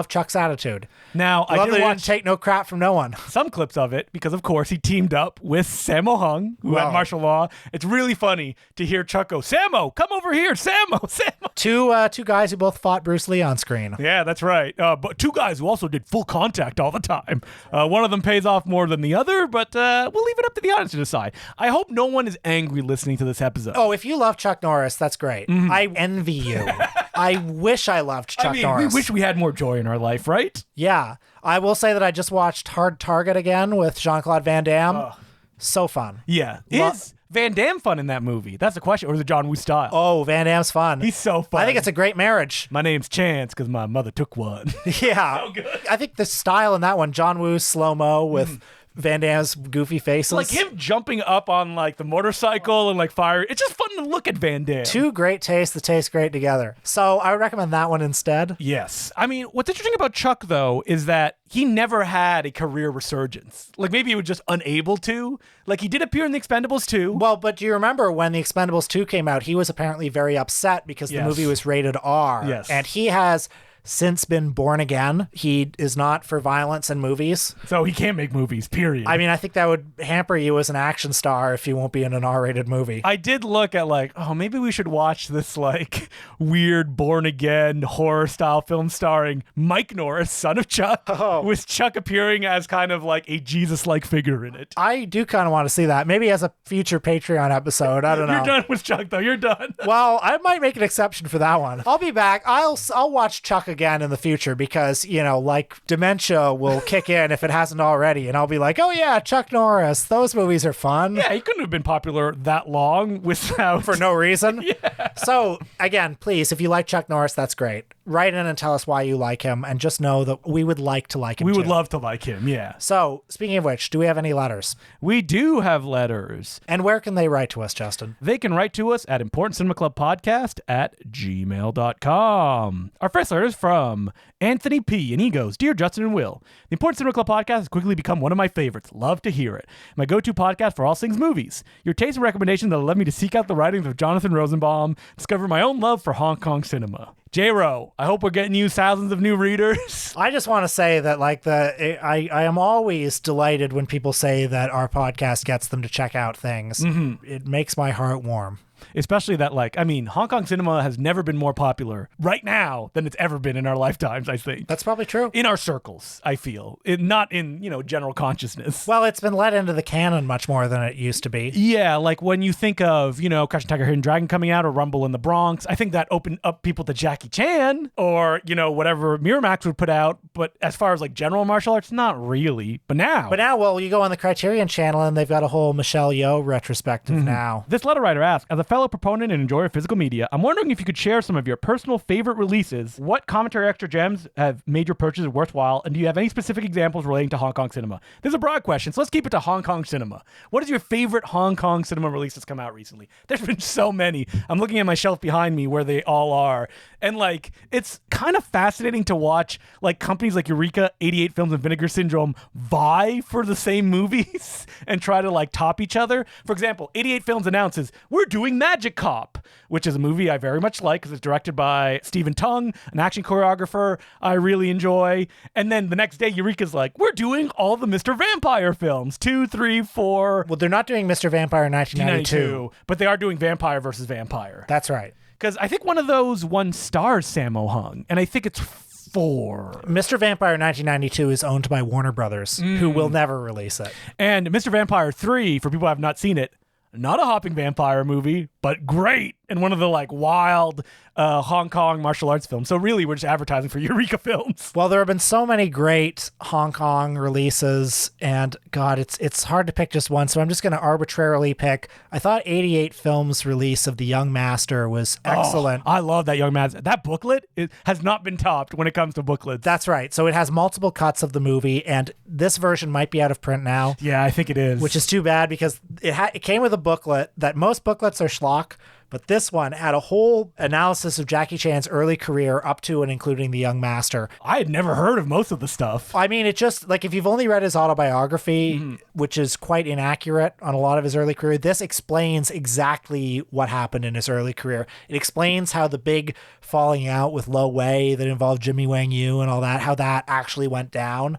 [SPEAKER 2] Chuck's attitude.
[SPEAKER 1] Now, I did watch
[SPEAKER 2] take no crap from no one.
[SPEAKER 1] some clips of it because, of course, he teamed up with Sammo Hung, who had martial law. It's really funny to hear Chuck go, Sammo, come over here, Sammo, Sammo.
[SPEAKER 2] Two guys who both fought Bruce Lee on screen.
[SPEAKER 1] Yeah, that's right. But two guys who also did full contact all the time. One of them pays off more than the other, but we'll leave it up to the audience to decide. I hope no one is angry listening to this episode.
[SPEAKER 2] Oh, if you love Chuck Norris, that's great. I envy you. I wish I loved Chuck Norris.
[SPEAKER 1] We wish we had more joy in our life, right?
[SPEAKER 2] Yeah. I will say that I just watched Hard Target again with Jean-Claude Van Damme. So fun.
[SPEAKER 1] Yeah. Is Van Damme fun in that movie? That's the question. Or is it John Woo style?
[SPEAKER 2] Oh, Van Damme's fun.
[SPEAKER 1] He's so fun.
[SPEAKER 2] I think it's a great marriage.
[SPEAKER 1] My name's Chance because my mother took one.
[SPEAKER 2] Yeah.
[SPEAKER 1] So good.
[SPEAKER 2] I think the style in that one, John Woo's slow-mo with Van Damme's goofy faces.
[SPEAKER 1] Like him jumping up on like the motorcycle and like fire. It's just fun to look at Van Damme.
[SPEAKER 2] Two great tastes that taste great together. So I would recommend that one instead.
[SPEAKER 1] Yes. I mean, what's interesting about Chuck, though, is that he never had a career resurgence. Like, maybe he was just unable to. Like, he did appear in The Expendables 2.
[SPEAKER 2] Well, but do you remember when The Expendables 2 came out, he was apparently very upset because the movie was rated R.
[SPEAKER 1] Yes.
[SPEAKER 2] And he has since been born again. He is not for violence in movies.
[SPEAKER 1] So he can't make movies, period.
[SPEAKER 2] I mean, I think that would hamper you as an action star if you won't be in an R-rated movie.
[SPEAKER 1] I did look at like, oh, maybe we should watch this like weird born again horror style film starring Mike Norris, son of Chuck, with Chuck appearing as kind of like a Jesus-like figure in it.
[SPEAKER 2] I do kind of want to see that. Maybe as a future Patreon episode. I don't know.
[SPEAKER 1] You're done with Chuck, though. You're done.
[SPEAKER 2] Well, I might make an exception for that one. I'll be back. I'll watch Chuck again in the future because, you know, like dementia will kick in if it hasn't already. And I'll be like, oh yeah, Chuck Norris. Those movies are fun.
[SPEAKER 1] Yeah, he couldn't have been popular that long without...
[SPEAKER 2] For no reason. Yeah. So again, please, if you like Chuck Norris, that's great. Write in and tell us why you like him, and just know that we would like to like him.
[SPEAKER 1] We would love to like him, yeah.
[SPEAKER 2] So, speaking of which, do we have any letters?
[SPEAKER 1] We do have letters.
[SPEAKER 2] And where can they write to us, Justin?
[SPEAKER 1] They can write to us at importantcinemaclubpodcast@gmail.com. Our first letter is from Anthony P. And he goes, Dear Justin and Will, the Important Cinema Club podcast has quickly become one of my favorites. Love to hear it. My go-to podcast for all things movies. Your taste and recommendation that led me to seek out the writings of Jonathan Rosenbaum, discover my own love for Hong Kong cinema. J-Ro, I hope we're getting you thousands of new readers.
[SPEAKER 2] I just want to say that I am always delighted when people say that our podcast gets them to check out things. It makes my heart warm.
[SPEAKER 1] Especially that, like, I mean, Hong Kong cinema has never been more popular right now than it's ever been in our lifetimes, I think.
[SPEAKER 2] That's probably true.
[SPEAKER 1] In our circles, I feel. Not in, general consciousness.
[SPEAKER 2] Well, it's been let into the canon much more than it used to be.
[SPEAKER 1] Yeah, like when you think of, Crouching Tiger, Hidden Dragon coming out or Rumble in the Bronx, I think that opened up people to Jackie Chan or, whatever Miramax would put out. But as far as, like, general martial arts, not really. But now, well,
[SPEAKER 2] you go on the Criterion channel and they've got a whole Michelle Yeoh retrospective now.
[SPEAKER 1] This letter writer asks, as a fellow proponent and enjoyer of physical media, I'm wondering if you could share some of your personal favorite releases. What commentary extra gems have made your purchases worthwhile? And do you have any specific examples relating to Hong Kong cinema? This is a broad question, so let's keep it to Hong Kong cinema. What is your favorite Hong Kong cinema release that's come out recently? There's been so many. I'm looking at my shelf behind me where they all are. And like, it's kind of fascinating to watch like companies like Eureka, 88 Films, and Vinegar Syndrome vie for the same movies and try to like top each other. For example, 88 Films announces, we're doing Magic Cop, which is a movie I very much like because it's directed by Stephen Tung, an action choreographer I really enjoy. And then the next day, Eureka's like, we're doing all the Mr. Vampire films, 2, 3, 4.
[SPEAKER 2] Well, they're not doing Mr. Vampire in 1992.
[SPEAKER 1] But they are doing Vampire versus Vampire.
[SPEAKER 2] That's right.
[SPEAKER 1] Because I think one of those one stars Sammo Hung, and I think it's 4.
[SPEAKER 2] Mr. Vampire 1992 is owned by Warner Brothers, who will never release it.
[SPEAKER 1] And Mr. Vampire 3, for people who have not seen it, not a hopping vampire movie, but great. And one of the like wild Hong Kong martial arts film. So really, we're just advertising for Eureka Films.
[SPEAKER 2] Well, there have been so many great Hong Kong releases, and God, it's hard to pick just one. So I'm just going to arbitrarily pick. I thought 88 Films' release of The Young Master was excellent.
[SPEAKER 1] Oh, I love that Young Master. That booklet has not been topped when it comes to booklets.
[SPEAKER 2] That's right. So it has multiple cuts of the movie, and this version might be out of print now.
[SPEAKER 1] Yeah, I think it is.
[SPEAKER 2] Which is too bad because it came with a booklet that most booklets are schlock. But this one had a whole analysis of Jackie Chan's early career up to and including The Young Master.
[SPEAKER 1] I had never heard of most of the stuff.
[SPEAKER 2] I mean, it just, like, if you've only read his autobiography, which is quite inaccurate on a lot of his early career, this explains exactly what happened in his early career. It explains how the big falling out with Lo Wei that involved Jimmy Wang Yu and all that, how that actually went down.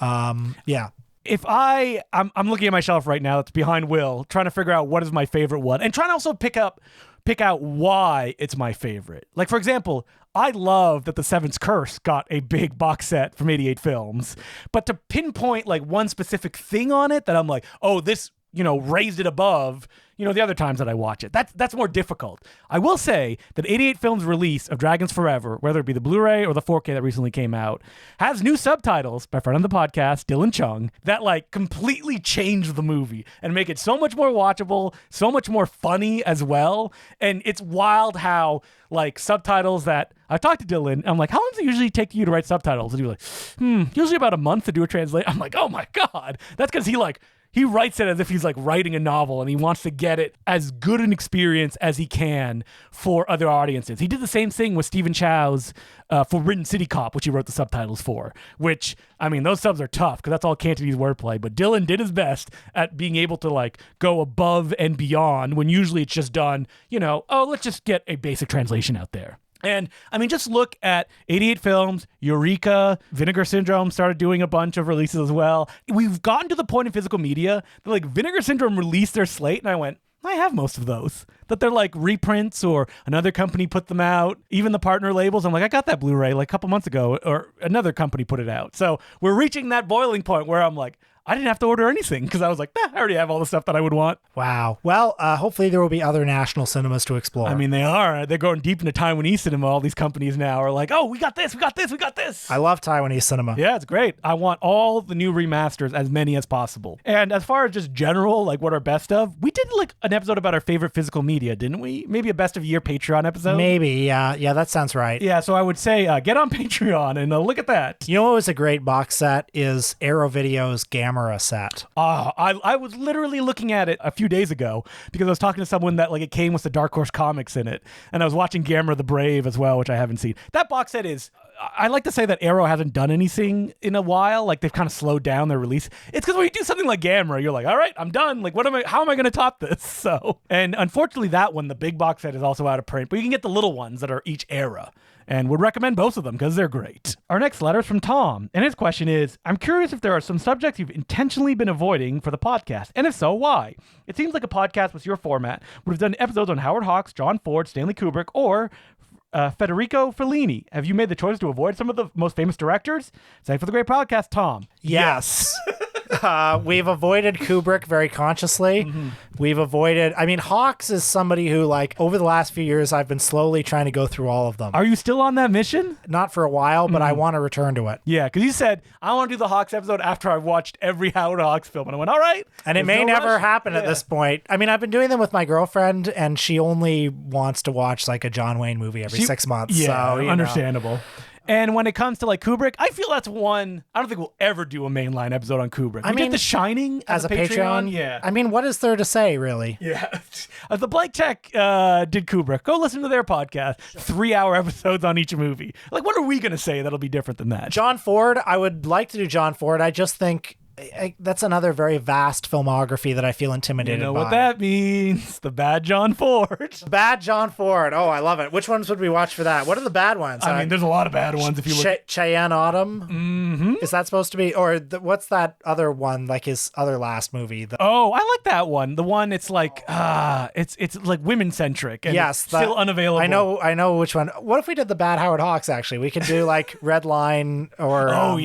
[SPEAKER 2] Yeah.
[SPEAKER 1] If I'm looking at my shelf right now, it's behind Will, trying to figure out what is my favorite one, and trying to also pick out why it's my favorite. Like, for example, I love that The Seventh Curse got a big box set from 88 Films, but to pinpoint like one specific thing on it that I'm like, oh, this, raised it above, the other times that I watch it. That's more difficult. I will say that 88 Films' release of Dragons Forever, whether it be the Blu-ray or the 4K that recently came out, has new subtitles by friend of the podcast, Dylan Chung, that like completely change the movie and make it so much more watchable, so much more funny as well. And it's wild how like subtitles that I talked to Dylan, I'm like, how long does it usually take you to write subtitles? And he was like, usually about a month to do a translation. I'm like, oh my God. That's because he writes it as if he's like writing a novel and he wants to get it as good an experience as he can for other audiences. He did the same thing with Stephen Chow's Forbidden City Cop, which he wrote the subtitles for, which, I mean, those subs are tough because that's all Cantonese wordplay, but Dylan did his best at being able to like go above and beyond when usually it's just done, let's just get a basic translation out there. And I mean, just look at 88 Films, Eureka, Vinegar Syndrome started doing a bunch of releases as well. We've gotten to the point in physical media that like Vinegar Syndrome released their slate, and I went, I have most of those. That they're like reprints or another company put them out. Even the partner labels, I'm like, I got that Blu-ray like a couple months ago, or another company put it out. So we're reaching that boiling point where I'm like, I didn't have to order anything because I was like, I already have all the stuff that I would want.
[SPEAKER 2] Wow. Well, hopefully there will be other national cinemas to explore.
[SPEAKER 1] I mean, they are. They're going deep into Taiwanese cinema. All these companies now are like, oh, we got this, we got this, we got this.
[SPEAKER 2] I love Taiwanese cinema.
[SPEAKER 1] Yeah, it's great. I want all the new remasters, as many as possible. And as far as just general, like what our best of, we did like an episode about our favorite physical media, didn't we? Maybe a best of year Patreon episode?
[SPEAKER 2] Maybe, yeah. Yeah, that sounds right.
[SPEAKER 1] Yeah, so I would say get on Patreon and look at that.
[SPEAKER 2] You know what was a great box set is Arrow Video's Gamera set.
[SPEAKER 1] I was literally looking at it a few days ago because I was talking to someone that like it came with the Dark Horse comics in it, and I was watching Gamera the Brave as well, which I haven't seen. That box set is, I like to say that Arrow hasn't done anything in a while, like they've kind of slowed down their release. It's because when you do something like Gamera, you're like, all right, I'm done. Like, how am I going to top this? So, and unfortunately that one, the big box set is also out of print, but you can get the little ones that are each era. And would recommend both of them because they're great. Our next letter is from Tom, and his question is, I'm curious if there are some subjects you've intentionally been avoiding for the podcast, and if so, why? It seems like a podcast with your format would have done episodes on Howard Hawks, John Ford, Stanley Kubrick, or Federico Fellini. Have you made the choice to avoid some of the most famous directors? Thanks for the great podcast, Tom.
[SPEAKER 2] Yes. We've avoided Kubrick very consciously. We've avoided, Hawks is somebody who, like, over the last few years, I've been slowly trying to go through all of them.
[SPEAKER 1] Are you still on that mission?
[SPEAKER 2] Not for a while, but I want to return to it.
[SPEAKER 1] Yeah, because you said, I want to do the Hawks episode after I've watched every Howard Hawks film. And I went, all right.
[SPEAKER 2] And it may never happen at this point. I mean, I've been doing them with my girlfriend, and she only wants to watch, like, a John Wayne movie every 6 months.
[SPEAKER 1] Yeah,
[SPEAKER 2] so,
[SPEAKER 1] understandable. And when it comes to like Kubrick, I feel that's one, I don't think we'll ever do a mainline episode on Kubrick. We did The Shining as a Patreon. Yeah.
[SPEAKER 2] I mean, what is there to say, really?
[SPEAKER 1] Yeah. The Blake Tech did Kubrick. Go listen to their podcast. 3-hour episodes on each movie. Like, what are we going to say that'll be different than that?
[SPEAKER 2] John Ford, I would like to do John Ford. I just think that's another very vast filmography that I feel intimidated by.
[SPEAKER 1] You know what that means? The bad John Ford.
[SPEAKER 2] Bad John Ford. Oh, I love it. Which ones would we watch for that? What are the bad ones?
[SPEAKER 1] I mean, there's a lot of bad ones if you look.
[SPEAKER 2] Cheyenne Autumn. Is that supposed to be, or what's that other one, like his other last movie?
[SPEAKER 1] Oh, I like that one. The one it's like it's like women centric and
[SPEAKER 2] Yes,
[SPEAKER 1] it's still unavailable.
[SPEAKER 2] I know which one. What if we did the Bad Howard Hawks? Actually, we could do like Red Line or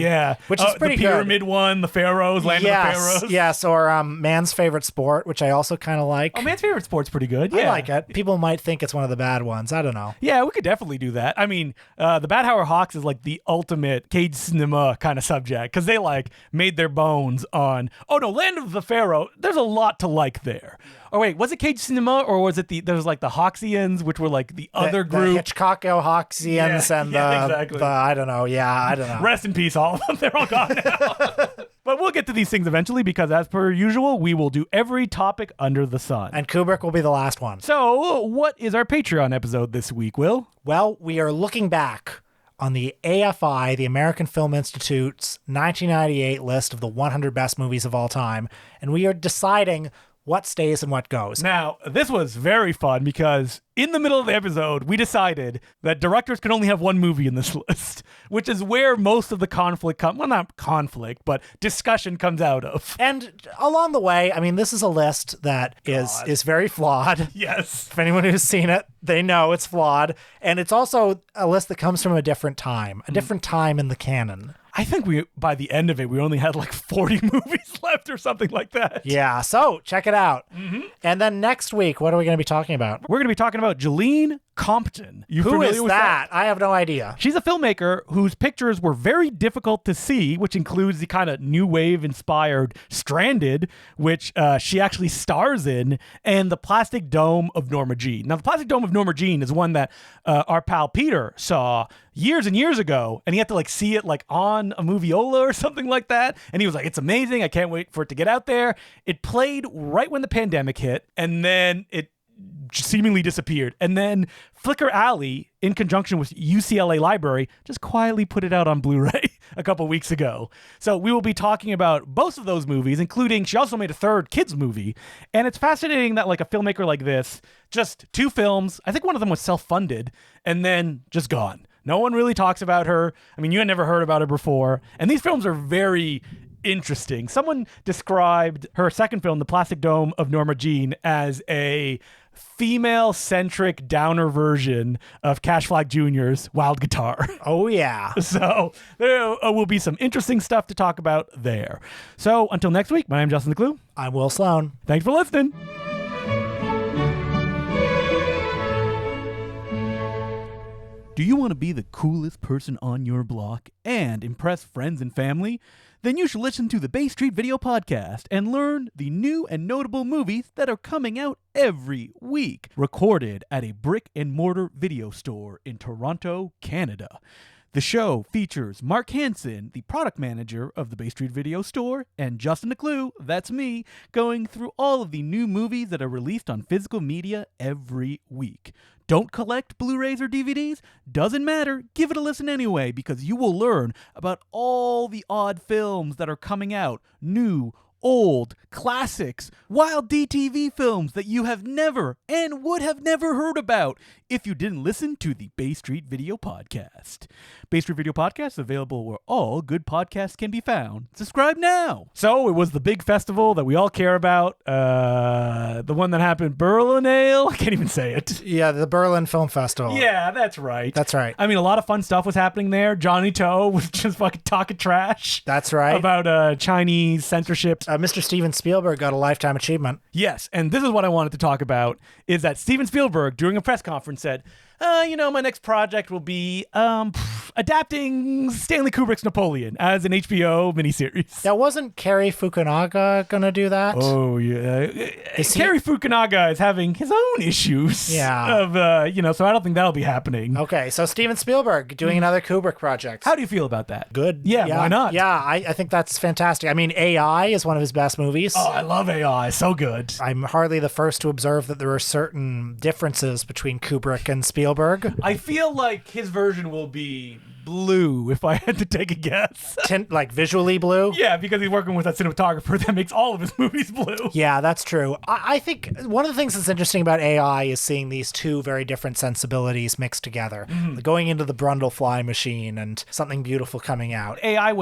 [SPEAKER 2] which is pretty
[SPEAKER 1] the pyramid one, the Pharaohs, Land of the Pharaohs.
[SPEAKER 2] Yes, or Man's Favorite Sport, which I also kind of like.
[SPEAKER 1] Oh, Man's Favorite Sport's pretty good. Yeah,
[SPEAKER 2] I like it. People might think it's one of the bad ones. I don't know.
[SPEAKER 1] Yeah, we could definitely do that. I mean, the Bad Howard Hawks is like the ultimate cage cinema kind of subject because they like made their bones on. Oh no, Land of the Pharaoh. There's a lot to like there. Or wait, was it cage cinema or was it there was like the Hawksians, which were like the other group?
[SPEAKER 2] The Hitchcocko Hawksians and
[SPEAKER 1] exactly.
[SPEAKER 2] the I don't know. Yeah, I don't know.
[SPEAKER 1] Rest in peace, all of them. They're all gone now. But we'll get to these things eventually because, as per usual, we will do every topic under the sun.
[SPEAKER 2] And Kubrick will be the last one.
[SPEAKER 1] So, what is our Patreon episode this week, Will?
[SPEAKER 2] Well, we are looking back on the AFI, the American Film Institute's 1998 list of the 100 best movies of all time, and we are deciding what stays and what goes.
[SPEAKER 1] Now, this was very fun because in the middle of the episode, we decided that directors can only have one movie in this list, which is where most of the conflict well, not conflict, but discussion comes out of.
[SPEAKER 2] And along the way, I mean, this is a list that is very flawed.
[SPEAKER 1] Yes.
[SPEAKER 2] If anyone who's seen it, they know it's flawed. And it's also a list that comes from a different time in the canon.
[SPEAKER 1] I think by the end of it, we only had like 40 movies left or something like that.
[SPEAKER 2] Yeah, so check it out. Mm-hmm. And then next week, what are we going to be talking about?
[SPEAKER 1] We're going to be talking about Jolene Compton.
[SPEAKER 2] Who is that? I have no idea.
[SPEAKER 1] She's a filmmaker whose pictures were very difficult to see, which includes the kind of new wave inspired Stranded, which she actually stars in, and The Plastic Dome of Norma Jean. Now, The Plastic Dome of Norma Jean is one that our pal Peter saw years and years ago, and he had to like see it like on a moviola or something like that, and he was like, it's amazing, I can't wait for it to get out there. It played right when the pandemic hit, and then it seemingly disappeared. And then Flickr Alley, in conjunction with UCLA Library, just quietly put it out on Blu-ray a couple weeks ago. So we will be talking about both of those movies, including she also made a third kids movie. And it's fascinating that like a filmmaker like this, just 2 films, I think one of them was self-funded, and then just gone. No one really talks about her. I mean, you had never heard about her before. And these films are very interesting. Someone described her second film, The Plastic Dome of Norma Jean, as a female-centric downer version of Cash Flag Jr.'s Wild Guitar.
[SPEAKER 2] Oh, yeah.
[SPEAKER 1] So there will be some interesting stuff to talk about there. So until next week, my name's Justin DeClue.
[SPEAKER 2] I'm Will Sloan.
[SPEAKER 1] Thanks for listening. Do you want to be the coolest person on your block and impress friends and family? Then you should listen to the Bay Street Video Podcast and learn the new and notable movies that are coming out every week, recorded at a brick-and-mortar video store in Toronto, Canada. The show features Mark Hansen, the product manager of the Bay Street Video Store, and Justin DeClue, that's me, going through all of the new movies that are released on physical media every week. Don't collect Blu-rays or DVDs? Doesn't matter. Give it a listen anyway, because you will learn about all the odd films that are coming out, new, old, classics, wild DTV films that you have never and would have never heard about if you didn't listen to the Bay Street Video Podcast. Bay Street Video Podcast is available where all good podcasts can be found. Subscribe now. So it was the big festival that we all care about. The one that happened, Berlinale. I can't even say it.
[SPEAKER 2] Yeah, the Berlin Film Festival.
[SPEAKER 1] Yeah, that's right.
[SPEAKER 2] That's right.
[SPEAKER 1] I mean, a lot of fun stuff was happening there. Johnny Toe was just fucking talking trash.
[SPEAKER 2] That's right.
[SPEAKER 1] About Chinese censorship.
[SPEAKER 2] Mr. Steven Spielberg got a Lifetime Achievement.
[SPEAKER 1] Yes, and this is what I wanted to talk about, is that Steven Spielberg, during a press conference, said, my next project will be adapting Stanley Kubrick's Napoleon as an HBO miniseries.
[SPEAKER 2] Now, wasn't Cary Fukunaga going to do that?
[SPEAKER 1] Oh, yeah. Cary Fukunaga is having his own issues.
[SPEAKER 2] Yeah.
[SPEAKER 1] So I don't think that'll be happening.
[SPEAKER 2] Okay, so Steven Spielberg doing another Kubrick project.
[SPEAKER 1] How do you feel about that?
[SPEAKER 2] Good.
[SPEAKER 1] Yeah, why not?
[SPEAKER 2] Yeah, I think that's fantastic. I mean, AI is one of his best movies.
[SPEAKER 1] Oh, I love AI. So good.
[SPEAKER 2] I'm hardly the first to observe that there are certain differences between Kubrick and Spielberg.
[SPEAKER 1] I feel like his version will be blue, if I had to take a guess.
[SPEAKER 2] Like visually blue?
[SPEAKER 1] Yeah, because he's working with a cinematographer that makes all of his movies blue.
[SPEAKER 2] Yeah, that's true. I think one of the things that's interesting about AI is seeing these two very different sensibilities mixed together. Mm-hmm. Going into the Brundlefly machine and something beautiful coming out.
[SPEAKER 1] AI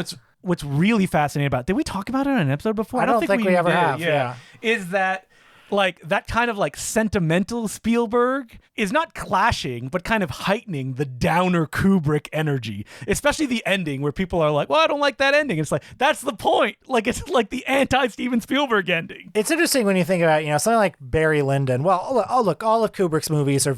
[SPEAKER 1] what's really fascinating about, did we talk about it on an episode before?
[SPEAKER 2] I don't think we ever
[SPEAKER 1] did.
[SPEAKER 2] have. Yeah.
[SPEAKER 1] Is that like that kind of like sentimental Spielberg is not clashing, but kind of heightening the downer Kubrick energy, especially the ending where people are like, well, I don't like that ending. It's like, that's the point. Like, it's like the anti-Steven Spielberg ending.
[SPEAKER 2] It's interesting when you think about, something like Barry Lyndon. Well, look, all of Kubrick's movies are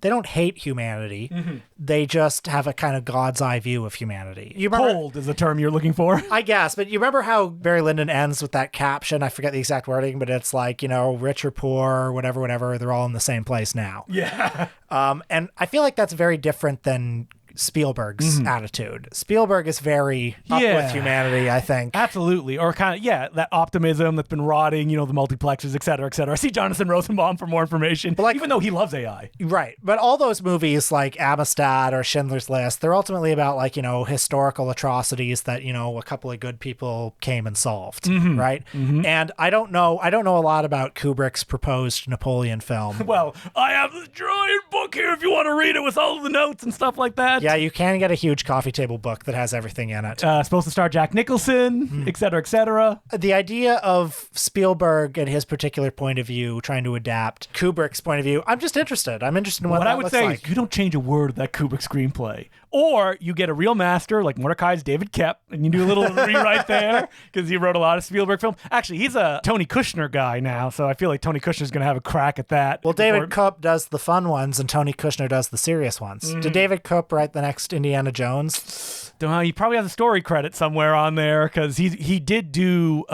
[SPEAKER 2] they don't hate humanity. Mm-hmm. They just have a kind of God's eye view of humanity.
[SPEAKER 1] Cold is the term you're looking for.
[SPEAKER 2] I guess, but you remember how Barry Lyndon ends with that caption? I forget the exact wording, but it's like, rich or poor, whatever, they're all in the same place now.
[SPEAKER 1] Yeah.
[SPEAKER 2] And I feel like that's very different than Spielberg's attitude. Spielberg is very up with humanity, I think.
[SPEAKER 1] Absolutely. Or kind of, that optimism that's been rotting, the multiplexes, et cetera, et cetera. I see Jonathan Rosenbaum for more information, but even though he loves AI.
[SPEAKER 2] Right. But all those movies like Amistad or Schindler's List, they're ultimately about like, historical atrocities that, a couple of good people came and solved. Mm-hmm. Right. Mm-hmm. And I don't know a lot about Kubrick's proposed Napoleon film.
[SPEAKER 1] Well, I have the giant book here if you want to read it with all the notes and stuff like that.
[SPEAKER 2] Yeah, you can get a huge coffee table book that has everything in it.
[SPEAKER 1] Supposed to star Jack Nicholson, et cetera, et cetera.
[SPEAKER 2] The idea of Spielberg and his particular point of view trying to adapt Kubrick's point of view, I'm just interested. I'm interested in what that looks like. What I would say
[SPEAKER 1] is you don't change a word of that Kubrick screenplay. Or you get a real master like Mordecai's David Koepp, and you do a little rewrite there because he wrote a lot of Spielberg films. Actually, he's a Tony Kushner guy now, so I feel like Tony Kushner's going to have a crack at that.
[SPEAKER 2] Well, David Koepp does the fun ones, and Tony Kushner does the serious ones. Did David Koepp write the next Indiana Jones?
[SPEAKER 1] Don't know. He probably has a story credit somewhere on there because he did do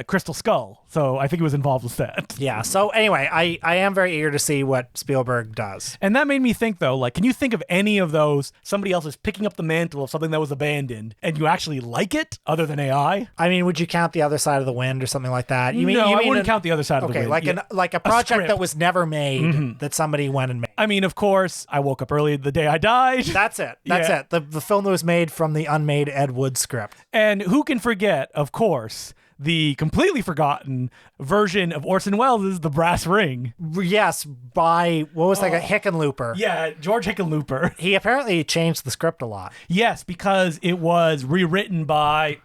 [SPEAKER 1] Crystal Skull, so I think he was involved with that.
[SPEAKER 2] Yeah. So anyway, I am very eager to see what Spielberg does.
[SPEAKER 1] And that made me think though, like, can you think of any of those? Somebody else is picking up the mantle of something that was abandoned, and you actually like it, other than AI?
[SPEAKER 2] I mean, would you count The Other Side of the Wind or something like that?
[SPEAKER 1] I wouldn't count The Other Side of the Wind.
[SPEAKER 2] Like a project that was never made that somebody went and made.
[SPEAKER 1] I mean, of course, I woke up early the day I died.
[SPEAKER 2] That's it. That's it. The film that was made from the unmade Ed Wood script.
[SPEAKER 1] And who can forget, of course, the completely forgotten version of Orson Welles' The Brass Ring.
[SPEAKER 2] Yes, by, Hickenlooper.
[SPEAKER 1] Yeah, George Hickenlooper.
[SPEAKER 2] He apparently changed the script a lot.
[SPEAKER 1] Yes, because it was rewritten by,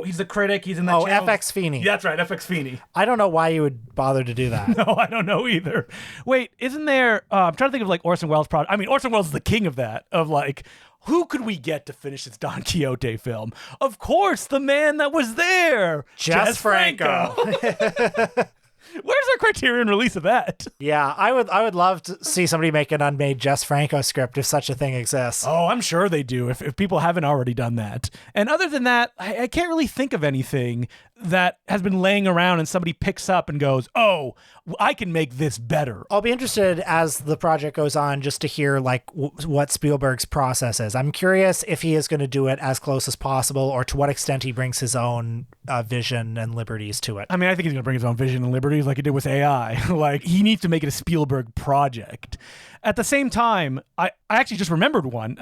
[SPEAKER 1] he's the critic, he's in that channel.
[SPEAKER 2] FX Feeney.
[SPEAKER 1] Yeah, that's right, FX Feeney.
[SPEAKER 2] I don't know why you would bother to do that.
[SPEAKER 1] No, I don't know either. Wait, isn't there, I'm trying to think of like Orson Welles' project. I mean, Orson Welles is the king of that, of like, who could we get to finish this Don Quixote film? Of course, the man that was there,
[SPEAKER 2] Jess Franco.
[SPEAKER 1] Where's our Criterion release of that?
[SPEAKER 2] Yeah, I would love to see somebody make an unmade Jess Franco script if such a thing exists.
[SPEAKER 1] Oh, I'm sure they do if people haven't already done that. And other than that, I can't really think of anything that has been laying around and somebody picks up and goes, oh, I can make this better.
[SPEAKER 2] I'll be interested as the project goes on just to hear like what Spielberg's process is. I'm curious if he is going to do it as close as possible or to what extent he brings his own vision and liberties to it.
[SPEAKER 1] I mean, I think he's going to bring his own vision and liberties like he did with AI. Like, he needs to make it a Spielberg project. At the same time, I actually just remembered one,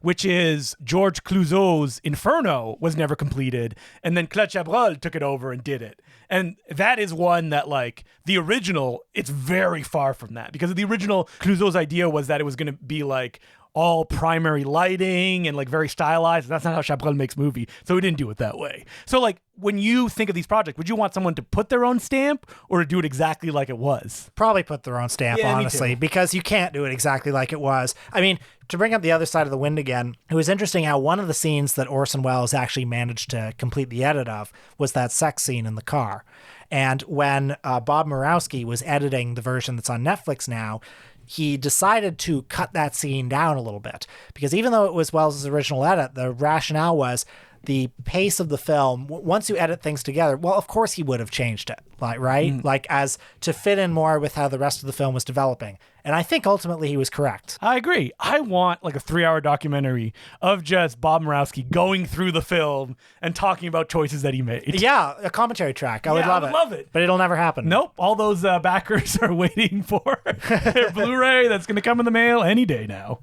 [SPEAKER 1] which is George Clouzot's Inferno was never completed, and then Claude Chabrol took it over and did it. And that is one that, like, the original, it's very far from that, because the original Clouzot's idea was that it was going to be, like, all primary lighting and like very stylized. That's not how Chabrol makes movie. So he didn't do it that way. So like when you think of these projects, would you want someone to put their own stamp or to do it exactly like it was?
[SPEAKER 2] Probably put their own stamp, honestly, because you can't do it exactly like it was. I mean, to bring up The Other Side of the Wind again, it was interesting how one of the scenes that Orson Welles actually managed to complete the edit of was that sex scene in the car. And when Bob Murawski was editing the version that's on Netflix now, he decided to cut that scene down a little bit because even though it was Welles' original edit, the rationale was the pace of the film. Once you edit things together, well, of course he would have changed it, right? Like as to fit in more with how the rest of the film was developing. And I think ultimately he was correct.
[SPEAKER 1] I agree. I want like a 3-hour documentary of just Bob Murawski going through the film and talking about choices that he made.
[SPEAKER 2] Yeah, a commentary track. I would love it. But it'll never happen.
[SPEAKER 1] Nope. All those backers are waiting for their Blu-ray that's going to come in the mail any day now.